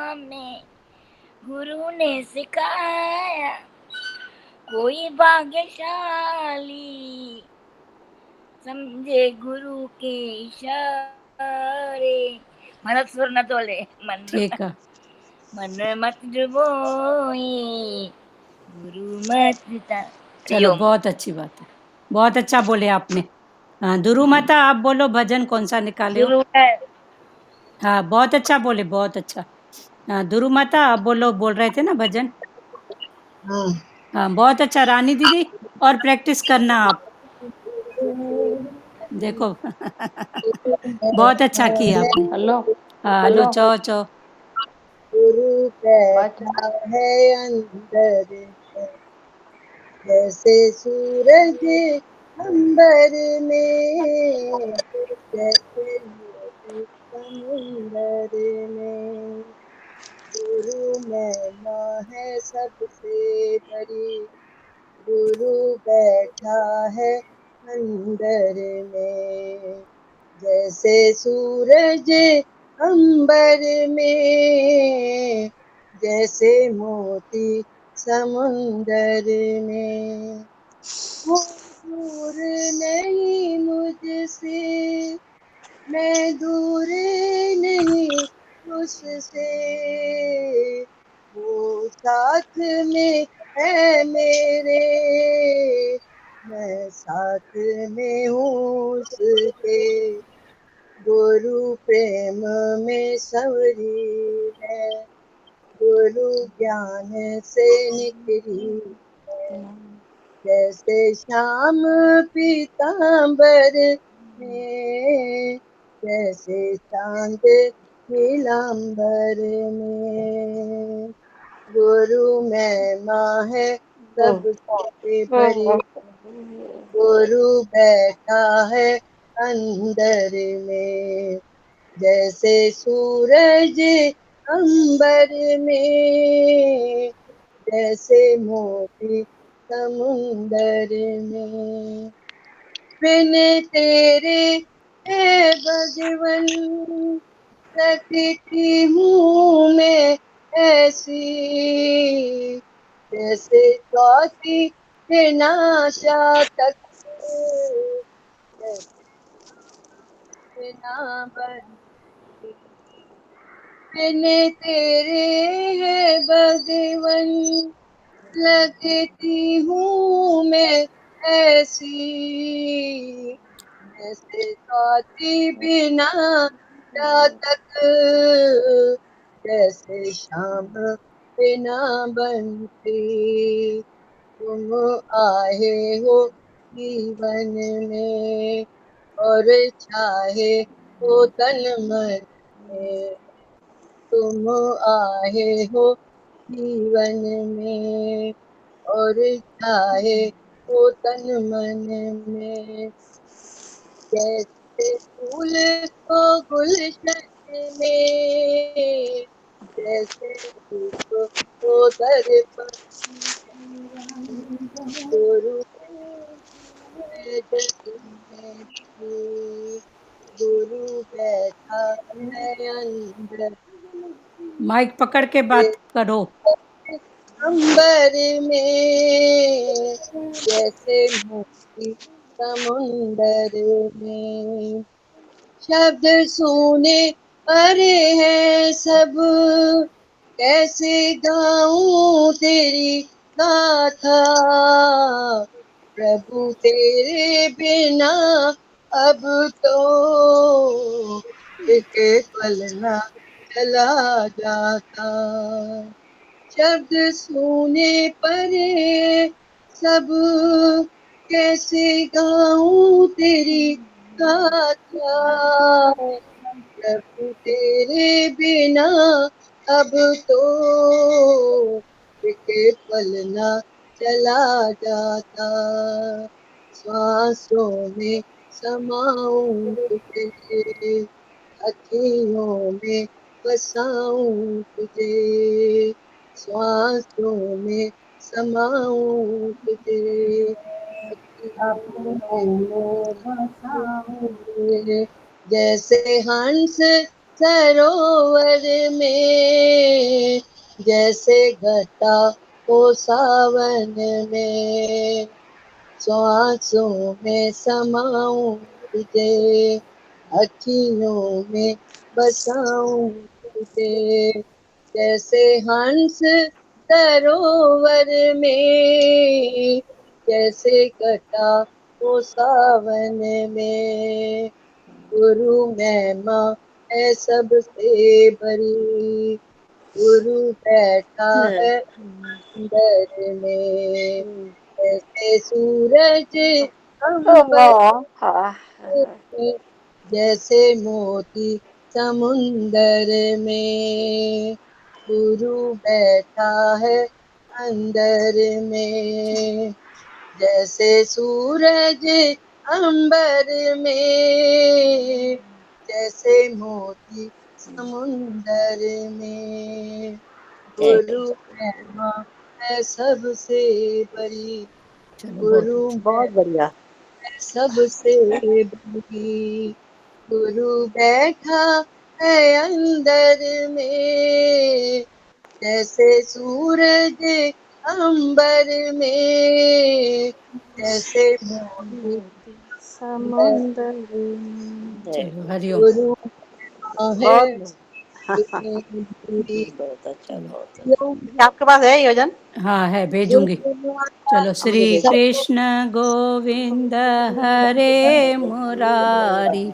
K: हमें गुरु ने सिखाया, कोई भाग्यशाली समझे गुरु के इशारे, मतलब सुर न तोले मन
A: ठीक है।
K: मन मत डुबोए गुरु मत
A: चलो बहुत अच्छी बात है, बहुत अच्छा बोले आपने। हाँ दुरु माता आप बोलो भजन कौन सा निकाले हो?
K: गुरु है।
A: हाँ बहुत अच्छा बोले, बहुत अच्छा। हाँ दुरु माता आप बोलो, बोल रहे थे ना भजन। हाँ बहुत अच्छा रानी दीदी, और प्रैक्टिस करना आप, देखो बहुत अच्छा किया आपने।
J: हेलो
A: हाँ हेलो,
J: हेलो।
A: चो चो।
E: गुरु बैठा है अंदर में, जैसे सूरज अंबर में, जैसे मोती समुंदर में, गुरु महिमा है सबसे बड़ी, गुरु बैठा है अंदर में, जैसे सूरज अंबर में, जैसे मोती समुंदर में, वो दूर नहीं मुझसे, मैं दूर नहीं उससे, वो साथ में है मेरे, मैं साथ में हूँ उसके, गुरु प्रेम में सवरी है, गुरु ज्ञान से निकली है, जैसे श्याम पीतांबर में, जैसे चांद नीलांबर में, गुरु महिमा है सबसे बड़ी, गुरु बैठा है अंदर में, जैसे सूरज अंबर में, जैसे मोती समुंदर में, बिन तेरे है भगवन लगती हूँ मैं ऐसी, जैसे स्वाति बिना तक, जैसे बिना बंसी, बिन तेरे है भगवन लगती हूँ मैं ऐसी, जैसे स्वाति बिना तक, जैसे शाम बिना बंसी, तुम आए हो जीवन में और चाहे हो तन मन में, तुम आए हो जीवन में और छाए वो तन मन में, जैसे फूल को गुलशन में, जैसे धूप को दर्पण में, गुरु है जग में भी, गुरु बैठा है अंदर
A: माइक पकड़ के बात करो।
E: अंबर में, जैसे मोती समुंदर में, शब्द सुने परे हैं सब, कैसे गाऊं तेरी गाथा, प्रभु तेरे बिना अब तो एक पल ना चला जाता, शब्द सुने परे सब, कैसे गाऊं तेरी गाथा, प्रभु तेरे बिना अब तो एक पल ना चला जाता, सांसों में समाऊं तुझे, अखियों में बसाऊं तुझे, श्वासों में समाऊं तुझे, अखियों में बसाऊं तुझे, जैसे हंस सरोवर में, जैसे घटा हो सावन में, श्वासों में समाऊं तुझे, अखियों में बसाऊं तुझे, जैसे हंस सरोवर में, जैसे घटा हो सावन में, गुरु महिमा है सबसे बड़ी, गुरु बैठा है अंदर में, जैसे सूरज अंबर में, जैसे मोती समुंदर में, गुरु बैठा है अंदर में, जैसे सूरज अंबर में, जैसे मोती समुंदर में, गुरु महिमा है सबसे बड़ी,
A: चलो बहुत
E: गुरु
B: बहुत बढ़िया।
E: सबसे बड़ी, गुरु बैठा है अंदर में, जैसे सूरज अंबर में, जैसे मोती अंबर
B: समुंदर
A: चलो हरिओम।
E: गुरु है
B: बहुत
E: पूरी,
B: बहुत अच्छा, बहुत अच्छा। आपके पास है योजन?
A: हाँ है,
E: जो
A: भेजूंगी। चलो, श्री
B: मुझे भेज।
A: कृष्ण गोविंद हरे मुरारी,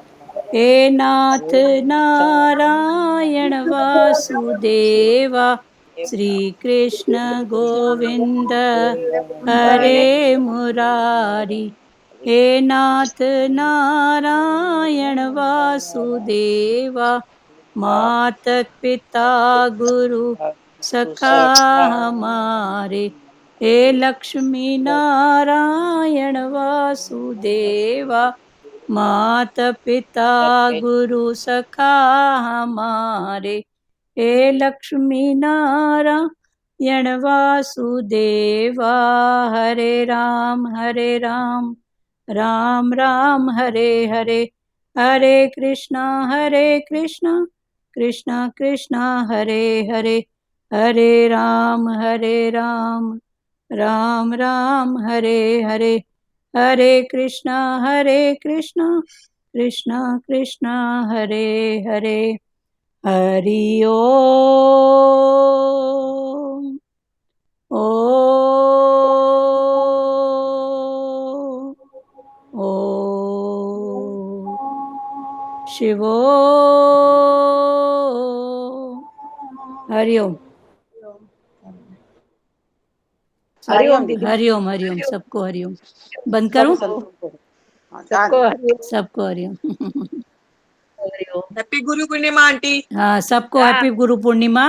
A: हे नाथ नारायण वासुदेवा, श्री कृष्ण गोविंद हरे मुरारी, हे नाथ नारायण वासुदेवा, मात पिता गुरु सखा हमारे, हे लक्ष्मी नारायण वासुदेवा, मात पिता गुरु सखा हमारे, हे लक्ष्मी नारायण वासुदेवा, हरे राम राम राम हरे हरे, हरे कृष्णा कृष्णा कृष्णा हरे हरे, हरे राम राम राम हरे हरे, हरे कृष्णा कृष्णा कृष्णा हरे हरे, हरि ओम ओम ओम शिवो हरिओम।
B: हरिओम दीदी।
A: हरिओम हरिओम, सबको हरिओम। बंद
B: सभी
A: करूं?
B: संतों को। हाँ,
E: सबको
B: चार।
A: सबको हरिओम।
F: Happy Guru Purnima aunty.
A: हाँ, सबको हैप्पी गुरु पूर्णिमा।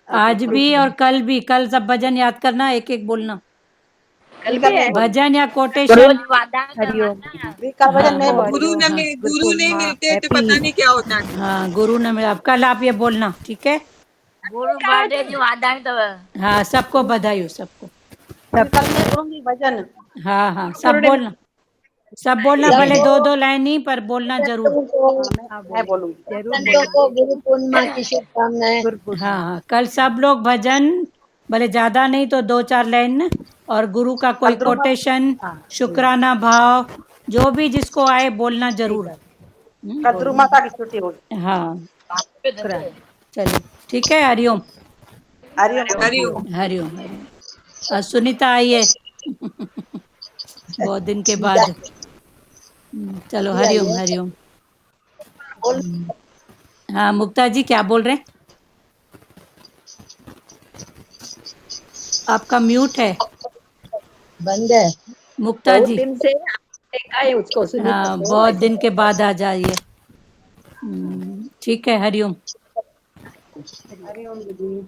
A: आज भी और कल भी। कल सब भजन याद करना, एक एक बोलना।
I: कल भी है
A: भजन या
K: रोज
A: कोटेशन
K: वादा करना
H: हरिओम
K: ना।
B: कल भजन
A: हाँ
B: नहीं
H: ओ
B: बोली
F: गुरु
H: हरिओम
F: न गुरु
H: बिल्कुल
F: नहीं
H: माँ
F: मिलते तो
H: हैप्पी
F: पता नहीं क्या होता है।
A: हाँ गुरु ने मिला। कल आप ये बोलना, ठीक है?
K: गुरु बर्थडे जी वादा तो
A: हाँ सबको बधाई हो, सबको।
B: फिर कल मैं बोलूंगी भजन।
A: हाँ हाँ सब बोलना, सब बोलना, भले
E: सबको
A: 2-2 लाइन ही पर बोलना जरूर।
E: संतों को
H: हाँ
B: मैं
H: बोलेंगे,
B: बोलूंगी।
H: जरूर
E: संतों को
H: बोलेंगे।
E: गुरु पूर्णिमा की शुभकामनाएं।
H: गुरु पूर्णिमा
A: हाँ हाँ कल सब लोग भजन, भले ज्यादा नहीं तो 2-4 लाइन, और गुरु का कोई
B: कल ध्रुव माता
A: कोटेशन,
H: हाँ ठीक
A: शुक्राना भाव, जो भी जिसको आए बोलना
H: ठीक
A: जरूर।
H: है
B: कल ध्रुव माता की छुट्टी होगी।
A: हाँ
H: शुक्राना
A: चलिए ठीक है। हरिओम
B: हरिओम।
F: हरिओम।
A: हरिओम हरिओम। सुनीता आई है बहुत दिन के
E: सीता
A: बाद। चलो
E: की आई
A: हरिओम
E: है।
A: हरिओम।
E: बोल
A: हाँ मुक्ता जी क्या बोल रहे हैं? आपका म्यूट है
E: बंद है।
A: मुक्ता
I: बहुत
A: जी।
I: दिन से आपने देखा है उसको सुनीता
A: हाँ
I: को
A: बहुत
I: वैसे
A: दिन के बाद आ जाइए। ठीक है हरिओम।
B: हरिओम दीदी।